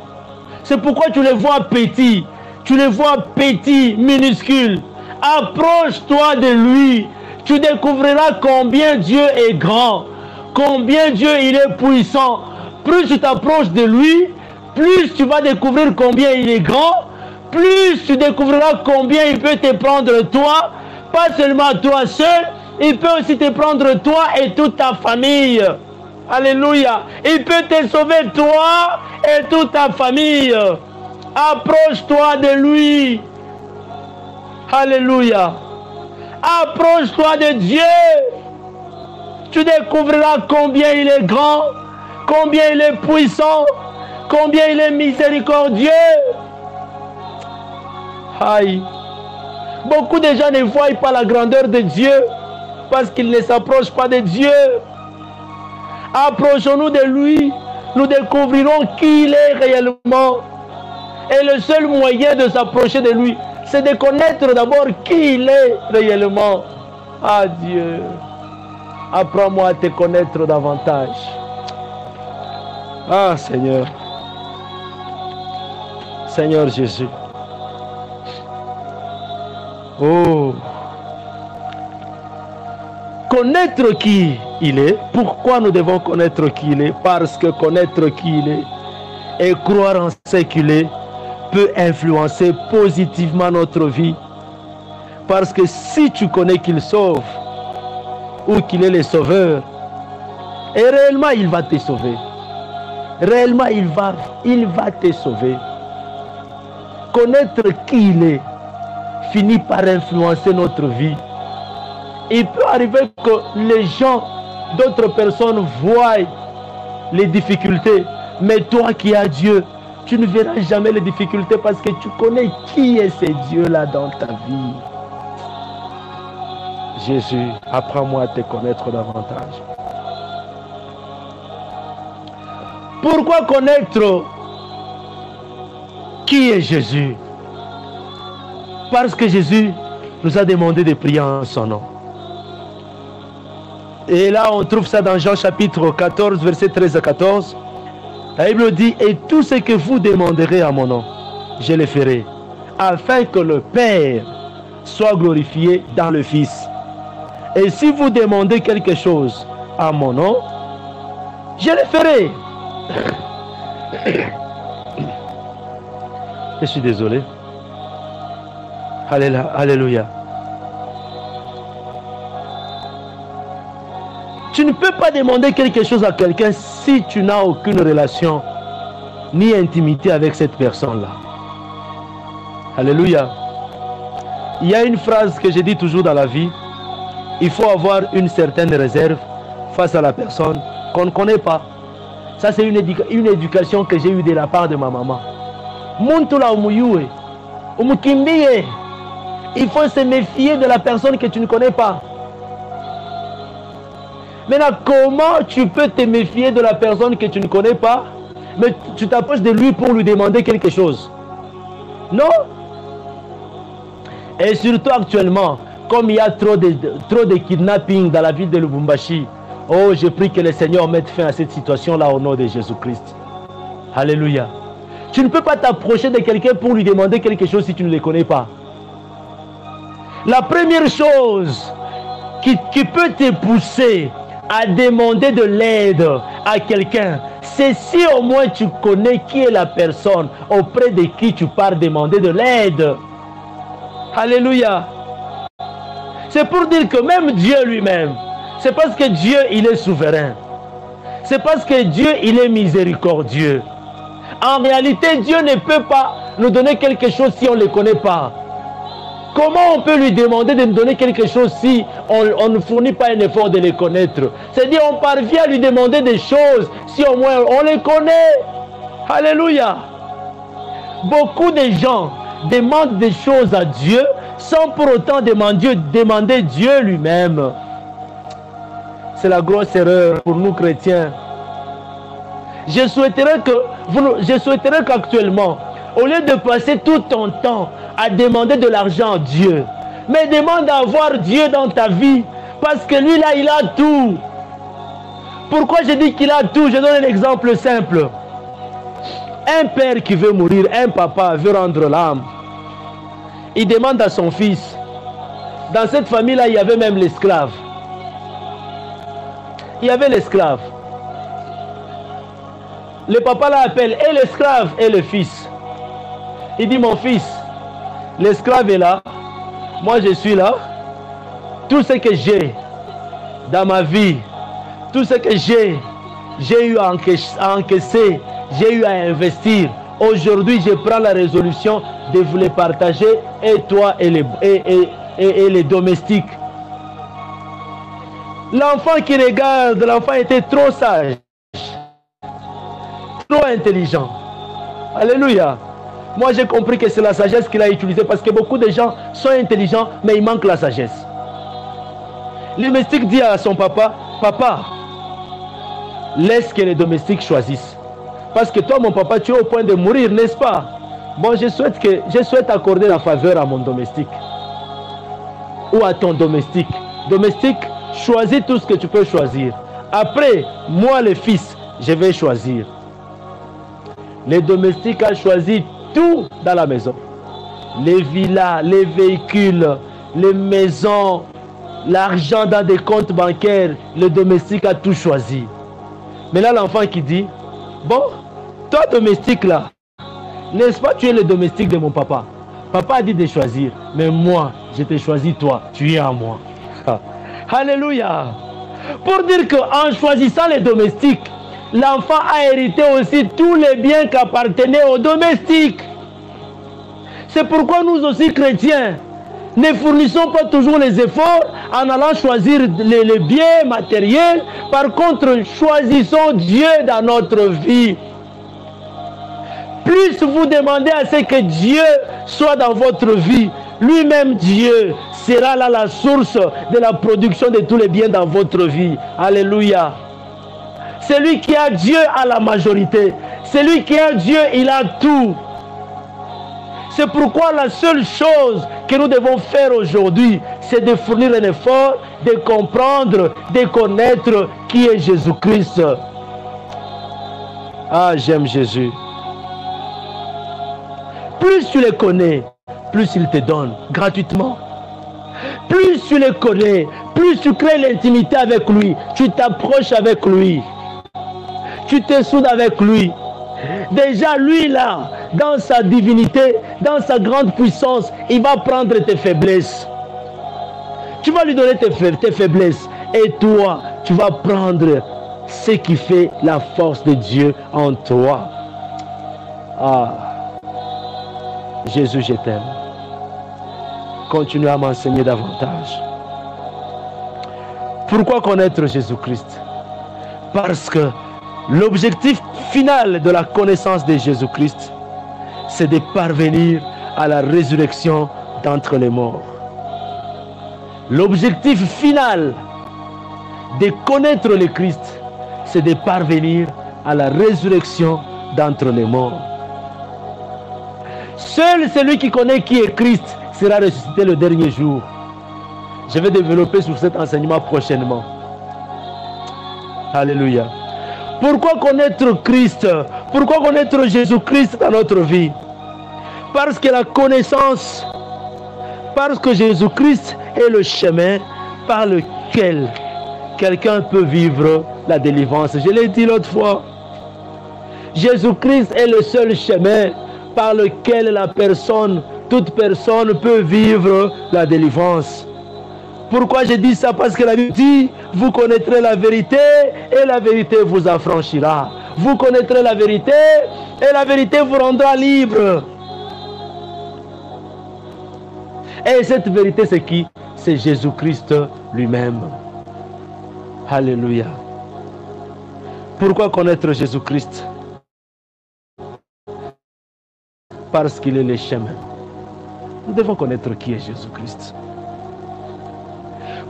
C'est pourquoi tu le vois petit. Tu le vois petit, minuscule. Approche-toi de lui. Tu découvriras combien Dieu est grand. Combien Dieu il est puissant. Plus tu t'approches de lui, plus tu vas découvrir combien il est grand. Plus tu découvriras combien il peut te prendre toi. Pas seulement toi seul, il peut aussi te prendre toi et toute ta famille. Alléluia. Il peut te sauver toi et toute ta famille. Approche-toi de lui. Alléluia. Approche-toi de Dieu. Tu découvriras combien il est grand, combien il est puissant, combien il est miséricordieux. Aïe. Beaucoup de gens ne voient pas la grandeur de Dieu parce qu'ils ne s'approchent pas de Dieu. Approchons-nous de lui, nous découvrirons qui il est réellement. Et le seul moyen de s'approcher de lui, c'est de connaître d'abord qui il est réellement. Ah Dieu, apprends-moi à te connaître davantage. Ah Seigneur, Seigneur Jésus. Oh, connaître qui il est. Pourquoi nous devons connaître qui il est? Parce que connaître qui il est et croire en ce qu'il est peut influencer positivement notre vie. Parce que si tu connais qu'il sauve ou qu'il est le sauveur, et réellement il va te sauver. Réellement il va te sauver. Connaître qui il est finit par influencer notre vie. Il peut arriver que les gens, d'autres personnes voient les difficultés, mais toi qui as Dieu, tu ne verras jamais les difficultés parce que tu connais qui est ce Dieu-là dans ta vie. Jésus, apprends-moi à te connaître davantage. Pourquoi connaître qui est Jésus? Parce que Jésus nous a demandé de prier en son nom. Et là, on trouve ça dans Jean chapitre 14, verset 13 à 14. La Bible dit, et tout ce que vous demanderez à mon nom, je le ferai, afin que le Père soit glorifié dans le Fils. Et si vous demandez quelque chose à mon nom, je le ferai. Je suis désolé. Alléluia. Tu ne peux pas demander quelque chose à quelqu'un si tu n'as aucune relation ni intimité avec cette personne-là. Alléluia. Il y a une phrase que je dis toujours dans la vie. Il faut avoir une certaine réserve face à la personne qu'on ne connaît pas. Ça, c'est une éducation que j'ai eue de la part de ma maman. Il faut se méfier de la personne que tu ne connais pas. Maintenant, comment tu peux te méfier de la personne que tu ne connais pas, mais tu t'approches de lui pour lui demander quelque chose? Non. Et surtout actuellement, comme il y a trop de kidnapping dans la ville de Lubumbashi, oh, je prie que le Seigneur mette fin à cette situation-là au nom de Jésus-Christ. Alléluia. Tu ne peux pas t'approcher de quelqu'un pour lui demander quelque chose si tu ne le connais pas. La première chose qui peut te pousser à demander de l'aide à quelqu'un, c'est si au moins tu connais qui est la personne auprès de qui tu pars demander de l'aide. Alléluia. C'est pour dire que même Dieu lui-même, c'est parce que Dieu, il est souverain. C'est parce que Dieu, il est miséricordieux. En réalité, Dieu ne peut pas nous donner quelque chose si on ne le connaît pas. Comment on peut lui demander de nous donner quelque chose si on ne fournit pas un effort de les connaître? C'est-à-dire on parvient à lui demander des choses si au moins on les connaît. Alléluia. Beaucoup de gens demandent des choses à Dieu sans pour autant demander Dieu lui-même. C'est la grosse erreur pour nous chrétiens. Je souhaiterais qu'actuellement, au lieu de passer tout ton temps à demander de l'argent à Dieu, mais demande à avoir Dieu dans ta vie, parce que lui là, il a tout. Pourquoi je dis qu'il a tout? Je donne un exemple simple. Un père qui veut mourir, un papa veut rendre l'âme. Il demande à son fils. Dans cette famille-là, il y avait même l'esclave. Il y avait l'esclave. Le papa l'appelle et l'esclave et le fils. Il dit, mon fils, l'esclave est là, moi je suis là. Tout ce que j'ai dans ma vie, tout ce que j'ai eu à encaisser, j'ai eu à investir. Aujourd'hui, je prends la résolution de vous les partager, et toi et les domestiques. L'enfant qui regarde, l'enfant était trop sage, trop intelligent. Alléluia. Moi, j'ai compris que c'est la sagesse qu'il a utilisée, parce que beaucoup de gens sont intelligents, mais il manque la sagesse. Le domestique dit à son papa, papa, laisse que les domestiques choisissent. Parce que toi, mon papa, tu es au point de mourir, n'est-ce pas? Bon, je souhaite accorder la faveur à mon domestique. Ou à ton domestique. Domestique, choisis tout ce que tu peux choisir. Après, moi, le fils, je vais choisir. Le domestique a choisi tout dans la maison. Les villas, les véhicules, les maisons, l'argent dans des comptes bancaires. Le domestique a tout choisi. Mais là, l'enfant qui dit, bon, toi domestique là, n'est-ce pas, tu es le domestique de mon papa. Papa a dit de choisir, mais moi, je t'ai choisi toi, tu es à moi. Alléluia. Pour dire qu'en choisissant les domestiques, l'enfant a hérité aussi tous les biens qui appartenaient aux domestiques. C'est pourquoi nous aussi chrétiens, ne fournissons pas toujours les efforts en allant choisir les biens matériels. Par contre, choisissons Dieu dans notre vie. Plus vous demandez à ce que Dieu soit dans votre vie, lui-même Dieu sera là la source de la production de tous les biens dans votre vie. Alléluia. Celui qui a Dieu a la majorité. Celui qui a Dieu, il a tout. C'est pourquoi la seule chose que nous devons faire aujourd'hui, c'est de fournir un effort, de comprendre, de connaître qui est Jésus-Christ. Ah, j'aime Jésus. Plus tu les connais, plus il te donne gratuitement. Plus tu les connais, plus tu crées l'intimité avec lui, tu t'approches avec lui, tu te soudes avec lui. Déjà lui là, dans sa divinité, dans sa grande puissance, il va prendre tes faiblesses. Tu vas lui donner tes faiblesses et toi, tu vas prendre ce qui fait la force de Dieu en toi. Ah, Jésus, je t'aime. Continue à m'enseigner davantage. Pourquoi connaître Jésus-Christ? Parce que l'objectif final de la connaissance de Jésus-Christ, c'est de parvenir à la résurrection d'entre les morts. L'objectif final de connaître le Christ, c'est de parvenir à la résurrection d'entre les morts. Seul celui qui connaît qui est Christ sera ressuscité le dernier jour. Je vais développer sur cet enseignement prochainement. Alléluia. Pourquoi connaître Christ? Pourquoi connaître Jésus-Christ dans notre vie? Parce que la connaissance, parce que Jésus-Christ est le chemin par lequel quelqu'un peut vivre la délivrance. Je l'ai dit l'autre fois. Jésus-Christ est le seul chemin par lequel toute personne peut vivre la délivrance. Pourquoi je dis ça? Parce que la Bible dit, vous connaîtrez la vérité et la vérité vous affranchira. Vous connaîtrez la vérité et la vérité vous rendra libre. Et cette vérité, c'est qui? C'est Jésus-Christ lui-même. Alléluia. Pourquoi connaître Jésus-Christ? Parce qu'il est le chemin. Nous devons connaître qui est Jésus-Christ.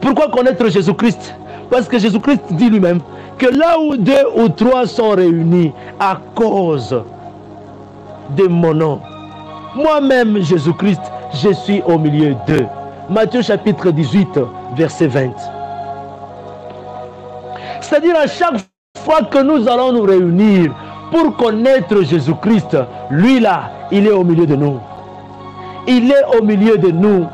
Pourquoi connaître Jésus-Christ? Parce que Jésus-Christ dit lui-même que là où 2 ou 3 sont réunis à cause de mon nom, moi-même Jésus-Christ, je suis au milieu d'eux. Matthieu chapitre 18, verset 20. C'est-à-dire à chaque fois que nous allons nous réunir pour connaître Jésus-Christ, lui là, il est au milieu de nous. Il est au milieu de nous.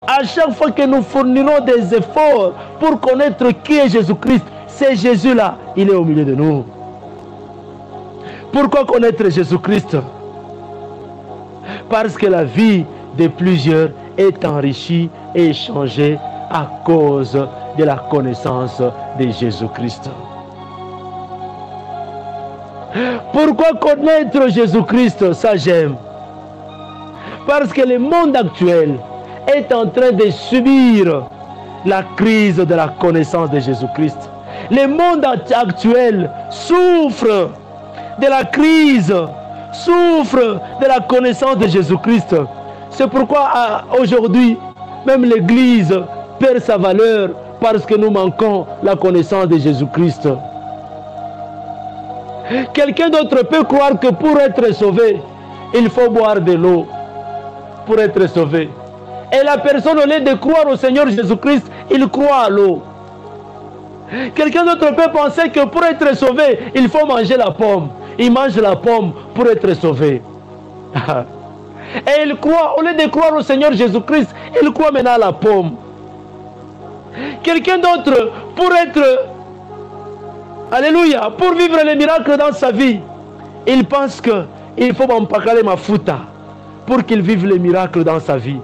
À chaque fois que nous fournirons des efforts pour connaître qui est Jésus-Christ, c'est Jésus là, il est au milieu de nous. Pourquoi connaître Jésus-Christ? Parce que la vie de plusieurs est enrichie et changée à cause de la connaissance de Jésus-Christ. Pourquoi connaître Jésus-Christ? Ça j'aime. Parce que le monde actuel est en train de subir la crise de la connaissance de Jésus-Christ. Le monde actuel souffre de la crise, souffre de la connaissance de Jésus-Christ. C'est pourquoi aujourd'hui, même l'Église perd sa valeur parce que nous manquons la connaissance de Jésus-Christ. Quelqu'un d'autre peut croire que pour être sauvé, il faut boire de l'eau pour être sauvé. Et la personne, au lieu de croire au Seigneur Jésus-Christ, il croit à l'eau. Quelqu'un d'autre peut penser que pour être sauvé, il faut manger la pomme. Il mange la pomme pour être sauvé. Et il croit, au lieu de croire au Seigneur Jésus-Christ, il croit maintenant à la pomme. Quelqu'un d'autre, pour être, alléluia, pour vivre les miracles dans sa vie, il pense qu'il faut m'empacale ma fouta pour qu'il vive les miracles dans sa vie.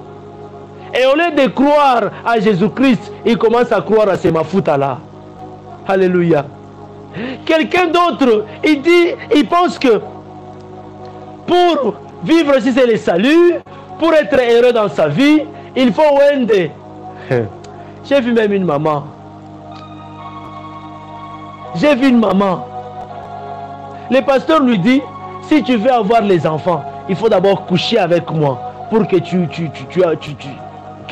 Et au lieu de croire à Jésus-Christ, il commence à croire à ces mafuta-là. Alléluia. Quelqu'un d'autre, il pense que pour vivre, si c'est le salut, pour être heureux dans sa vie, il faut wende. J'ai vu même une maman. J'ai vu une maman. Le pasteur lui dit, si tu veux avoir les enfants, il faut d'abord coucher avec moi pour que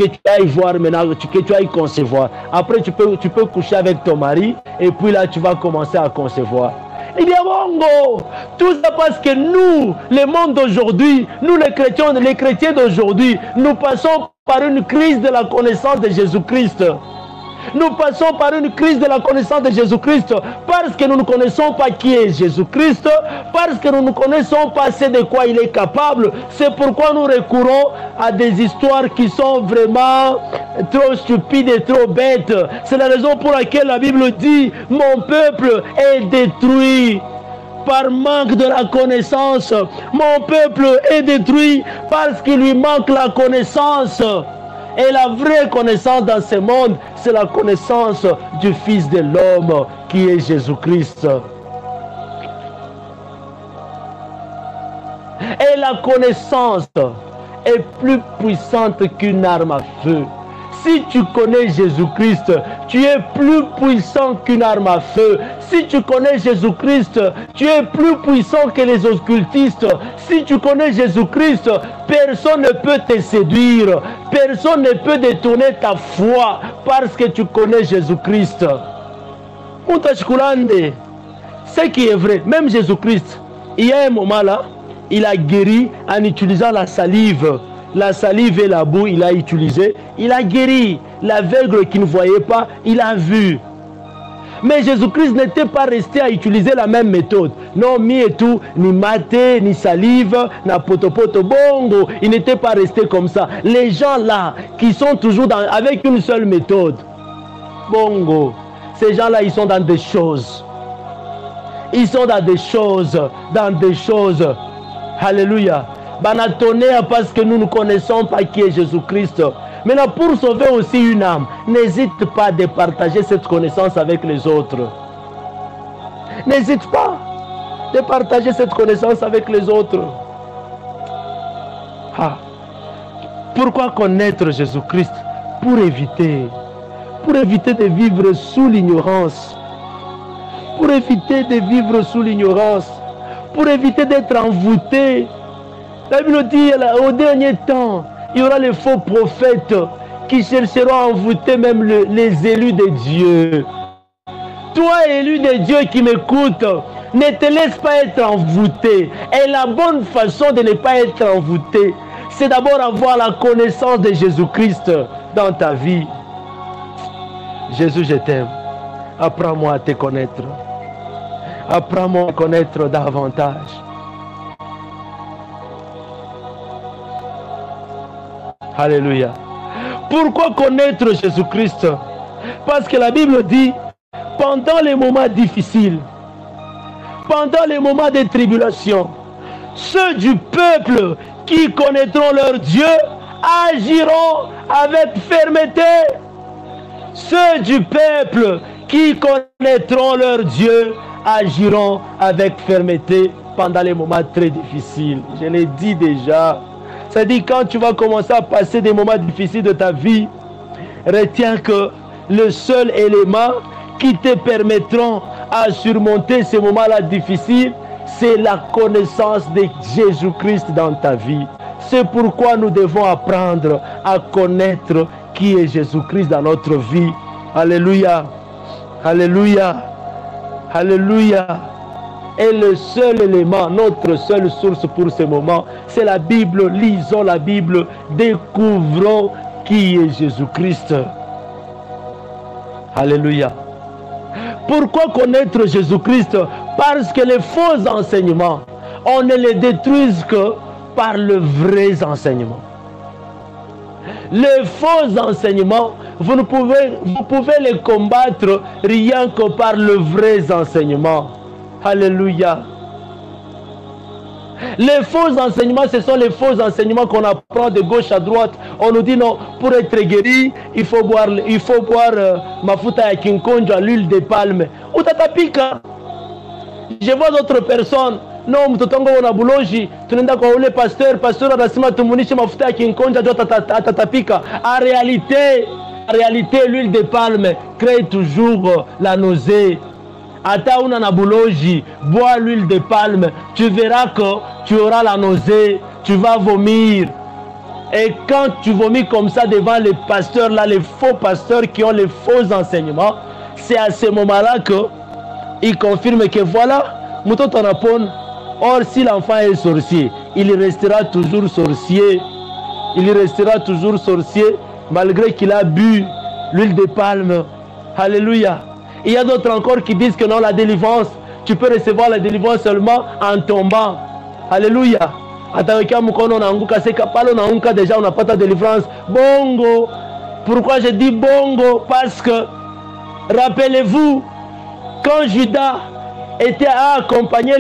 tu ailles voir maintenant, que tu ailles concevoir. Après, tu peux coucher avec ton mari et puis là, tu vas commencer à concevoir. Il dit bongo. Tout ça parce que nous, le monde d'aujourd'hui, nous les chrétiens d'aujourd'hui, nous passons par une crise de la connaissance de Jésus-Christ. Nous passons par une crise de la connaissance de Jésus-Christ parce que nous ne connaissons pas qui est Jésus-Christ, parce que nous ne connaissons pas ce de quoi il est capable. C'est pourquoi nous recourons à des histoires qui sont vraiment trop stupides et trop bêtes. C'est la raison pour laquelle la Bible dit « Mon peuple est détruit » par manque de la connaissance. Mon peuple est détruit parce qu'il lui manque la connaissance. Et la vraie connaissance dans ce monde, c'est la connaissance du Fils de l'homme qui est Jésus-Christ. Et la connaissance est plus puissante qu'une arme à feu. Si tu connais Jésus-Christ, tu es plus puissant qu'une arme à feu. Si tu connais Jésus-Christ, tu es plus puissant que les occultistes. Si tu connais Jésus-Christ, personne ne peut te séduire. Personne ne peut détourner ta foi parce que tu connais Jésus-Christ. Ce qui est vrai, même Jésus-Christ, il y a un moment là, il a guéri en utilisant la salive. La salive et la boue, il a utilisé, il a guéri. L'aveugle qui ne voyait pas, il a vu. Mais Jésus-Christ n'était pas resté à utiliser la même méthode. Non, mi et tout, ni maté, ni salive, ni potopoto bongo. Il n'était pas resté comme ça. Les gens là, qui sont toujours avec une seule méthode, bongo, ces gens-là, ils sont dans des choses. Ils sont dans des choses, Alléluia. Banatonner parce que nous ne connaissons pas qui est Jésus-Christ. Maintenant, pour sauver aussi une âme, n'hésite pas de partager cette connaissance avec les autres. N'hésite pas de partager cette connaissance avec les autres. Ah. Pourquoi connaître Jésus-Christ? Pour éviter de vivre sous l'ignorance. Pour éviter de vivre sous l'ignorance. Pour éviter d'être envoûté. La Bible dit au dernier temps, il y aura les faux prophètes qui chercheront à envoûter même les élus de Dieu. Toi, élu de Dieu qui m'écoute, ne te laisse pas être envoûté. Et la bonne façon de ne pas être envoûté, c'est d'abord avoir la connaissance de Jésus-Christ dans ta vie. Jésus, je t'aime. Apprends-moi à te connaître. Apprends-moi à connaître davantage. Alléluia. Pourquoi connaître Jésus-Christ? Parce que la Bible dit, pendant les moments difficiles, pendant les moments de tribulation, ceux du peuple qui connaîtront leur Dieu agiront avec fermeté. Ceux du peuple qui connaîtront leur Dieu agiront avec fermeté pendant les moments très difficiles. Je l'ai dit déjà. C'est-à-dire quand tu vas commencer à passer des moments difficiles de ta vie, retiens que le seul élément qui te permettront à surmonter ces moments-là difficiles, c'est la connaissance de Jésus-Christ dans ta vie. C'est pourquoi nous devons apprendre à connaître qui est Jésus-Christ dans notre vie. Alléluia. Alléluia. Alléluia. Et le seul élément, notre seule source pour ce moment, c'est la Bible. Lisons la Bible, découvrons qui est Jésus-Christ. Alléluia. Pourquoi connaître Jésus-Christ? Parce que les faux enseignements, on ne les détruise que par le vrai enseignement. Les faux enseignements, vous pouvez les combattre rien que par le vrai enseignement. Alléluia. Les faux enseignements, ce sont les faux enseignements qu'on apprend de gauche à droite. On nous dit non, pour être guéri, il faut boire mafuta ya kinkonja, l'huile de palme. Ou tatapika. Je vois d'autres personnes. Non, mtotongo wana buloji, tunaenda kwa ule pasteur anasema tumunishe mafuta ya kinkonja ndio tatapika. En réalité, l'huile de palme crée toujours la nausée. Ata una na buloji, bois l'huile de palme, tu verras que tu auras la nausée, tu vas vomir. Et quand tu vomis comme ça devant les pasteurs, là, les faux pasteurs qui ont les faux enseignements, c'est à ce moment-là qu'ils confirment que voilà, Or, si l'enfant est sorcier, il restera toujours sorcier. Il restera toujours sorcier malgré qu'il a bu l'huile de palme. Alléluia. Il y a d'autres encore qui disent que non, la délivrance, tu peux recevoir la délivrance seulement en tombant. Alléluia. Déjà, on n'a pas ta délivrance. Bongo. Pourquoi je dis bongo? Parce que, rappelez-vous, quand Judas était à accompagner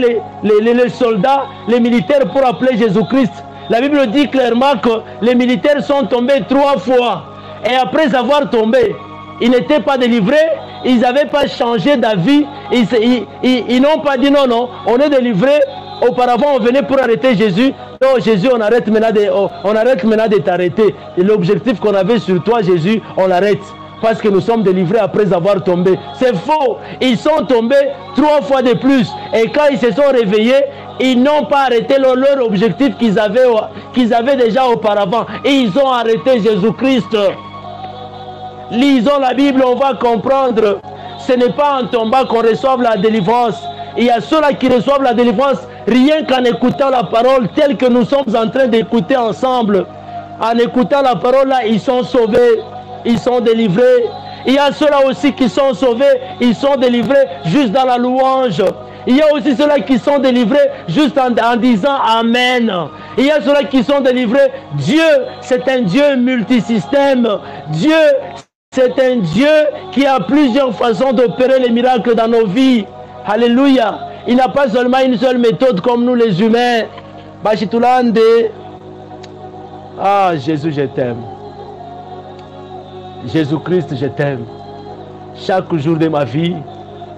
les soldats, les militaires pour appeler Jésus-Christ, la Bible dit clairement que les militaires sont tombés 3 fois. Et après avoir tombé, ils n'étaient pas délivrés, ils n'avaient pas changé d'avis, ils n'ont pas dit non, non, on est délivrés. Auparavant, on venait pour arrêter Jésus. Non, Jésus, on arrête maintenant de t'arrêter. Et l'objectif qu'on avait sur toi, Jésus, on l'arrête. Parce que nous sommes délivrés après avoir tombé. C'est faux. Ils sont tombés 3 fois de plus. Et quand ils se sont réveillés, ils n'ont pas arrêté leur objectif qu'ils avaient déjà auparavant. Et ils ont arrêté Jésus-Christ. Lisons la Bible, on va comprendre. Ce n'est pas en tombant qu'on reçoit la délivrance. Il y a ceux-là qui reçoivent la délivrance rien qu'en écoutant la parole telle que nous sommes en train d'écouter ensemble. En écoutant la parole là, ils sont sauvés, ils sont délivrés. Il y a ceux-là aussi qui sont sauvés, ils sont délivrés juste dans la louange. Il y a aussi ceux-là qui sont délivrés juste en disant Amen. Il y a ceux-là qui sont délivrés. Dieu, c'est un Dieu multisystème. Dieu, c'est un Dieu qui a plusieurs façons d'opérer les miracles dans nos vies. Alléluia. Il n'a pas seulement une seule méthode comme nous les humains. Bachitulande. Ah, Jésus, je t'aime. Jésus-Christ, je t'aime. Chaque jour de ma vie,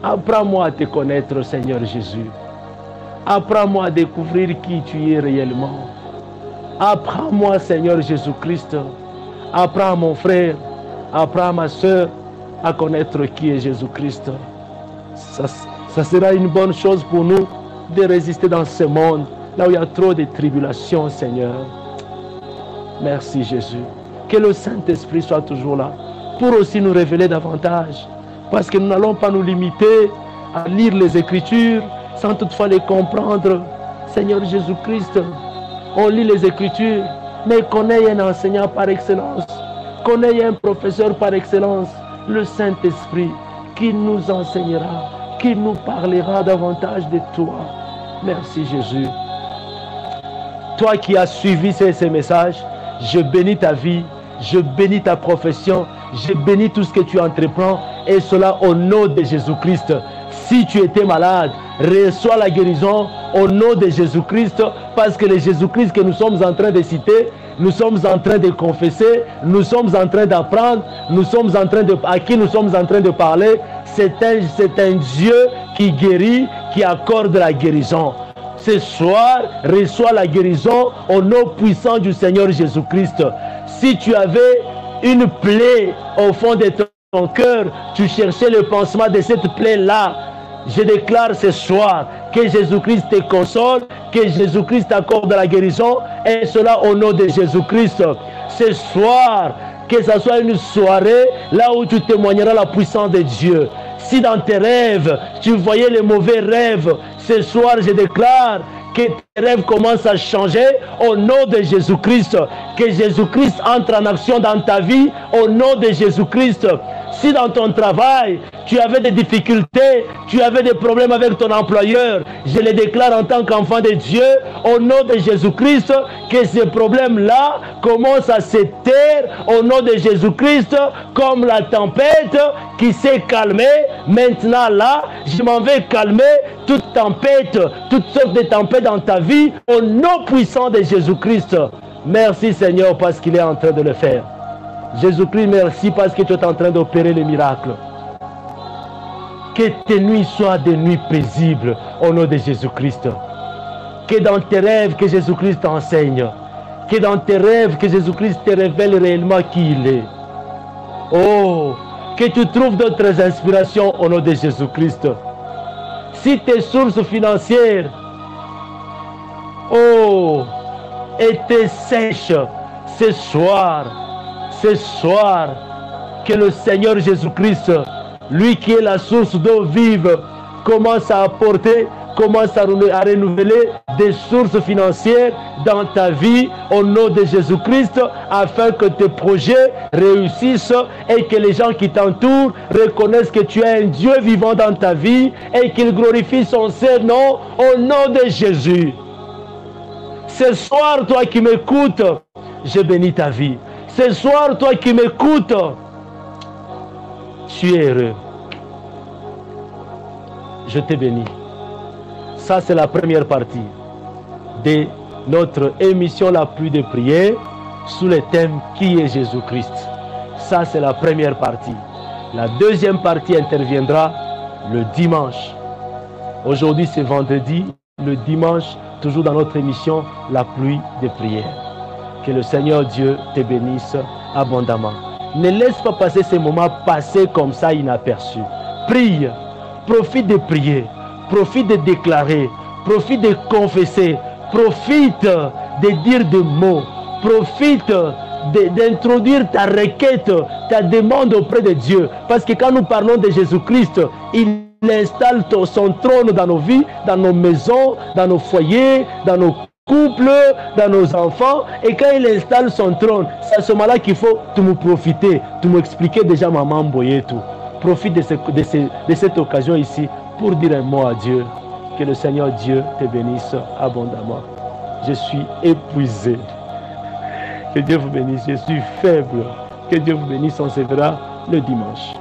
apprends-moi à te connaître, Seigneur Jésus. Apprends-moi à découvrir qui tu es réellement. Apprends-moi, Seigneur Jésus-Christ. Apprends à mon frère, apprends à ma soeur à connaître qui est Jésus-Christ. Ça sera une bonne chose pour nous de résister dans ce monde, là où il y a trop de tribulations, Seigneur. Merci, Jésus. Que le Saint-Esprit soit toujours là pour aussi nous révéler davantage. Parce que nous n'allons pas nous limiter à lire les Écritures sans toutefois les comprendre. Seigneur Jésus-Christ, on lit les Écritures, mais qu'on ait un enseignant par excellence, qu'on ait un professeur par excellence, le Saint-Esprit, qui nous enseignera, qui nous parlera davantage de toi. Merci Jésus. Toi qui as suivi ces messages, je bénis ta vie, je bénis ta profession, je bénis tout ce que tu entreprends, et cela au nom de Jésus-Christ. Si tu étais malade, reçois la guérison au nom de Jésus-Christ, parce que le Jésus-Christ que nous sommes en train de citer, nous sommes en train de confesser, nous sommes en train d'apprendre, à qui nous sommes en train de parler, c'est un Dieu qui guérit, qui accorde la guérison. Ce soir, reçois la guérison au nom puissant du Seigneur Jésus-Christ. Si tu avais une plaie au fond de ton cœur, tu cherchais le pansement de cette plaie-là, je déclare ce soir que Jésus-Christ te console, que Jésus-Christ t'accorde la guérison, et cela au nom de Jésus-Christ. Ce soir, que ce soit une soirée là où tu témoigneras la puissance de Dieu. Si dans tes rêves, tu voyais les mauvais rêves, ce soir, je déclare que tes rêves commencent à changer au nom de Jésus-Christ. Que Jésus-Christ entre en action dans ta vie au nom de Jésus-Christ. Si dans ton travail, tu avais des difficultés, tu avais des problèmes avec ton employeur, je les déclare en tant qu'enfant de Dieu, au nom de Jésus-Christ, que ces problèmes-là commencent à se taire au nom de Jésus-Christ, comme la tempête qui s'est calmée. Maintenant là, je m'en vais calmer toute tempête, toutes sortes de tempêtes dans ta vie, au nom puissant de Jésus-Christ. Merci Seigneur parce qu'il est en train de le faire. Jésus-Christ, merci parce que tu es en train d'opérer les miracles. Que tes nuits soient des nuits paisibles au nom de Jésus-Christ. Que dans tes rêves, que Jésus-Christ t'enseigne. Que dans tes rêves, que Jésus-Christ te révèle réellement qui il est. Oh, que tu trouves d'autres inspirations au nom de Jésus-Christ. Si tes sources financières, oh, étaient sèches ce soir, que le Seigneur Jésus-Christ, lui qui est la source d'eau vive, commence à apporter Commence à renouveler des sources financières dans ta vie au nom de Jésus-Christ afin que tes projets réussissent et que les gens qui t'entourent reconnaissent que tu es un Dieu vivant dans ta vie et qu'ils glorifient son Saint-Nom au nom de Jésus. Ce soir, toi qui m'écoutes, je bénis ta vie. Ce soir, toi qui m'écoutes, tu es heureux. Je te bénis. Ça, c'est la première partie de notre émission La Pluie de prière sous le thème Qui est Jésus-Christ. Ça, c'est la première partie. La deuxième partie interviendra le dimanche. Aujourd'hui, c'est vendredi. Le dimanche, toujours dans notre émission La Pluie de prière. Que le Seigneur Dieu te bénisse abondamment. Ne laisse pas passer ces moments passés comme ça inaperçus. Prie. Profite de prier, profite de déclarer, profite de confesser, profite de dire des mots, profite d'introduire ta requête, ta demande auprès de Dieu. Parce que quand nous parlons de Jésus-Christ, il installe son trône dans nos vies, dans nos maisons, dans nos foyers, dans nos couples, dans nos enfants. Et quand il installe son trône, c'est à ce moment-là qu'il faut tout me profiter, tout m'expliquer déjà maman Boye tout. Profite de cette occasion ici pour dire un mot à Dieu. Que le Seigneur Dieu te bénisse abondamment. Je suis épuisé. Que Dieu vous bénisse. Je suis faible. Que Dieu vous bénisse. On se verra le dimanche.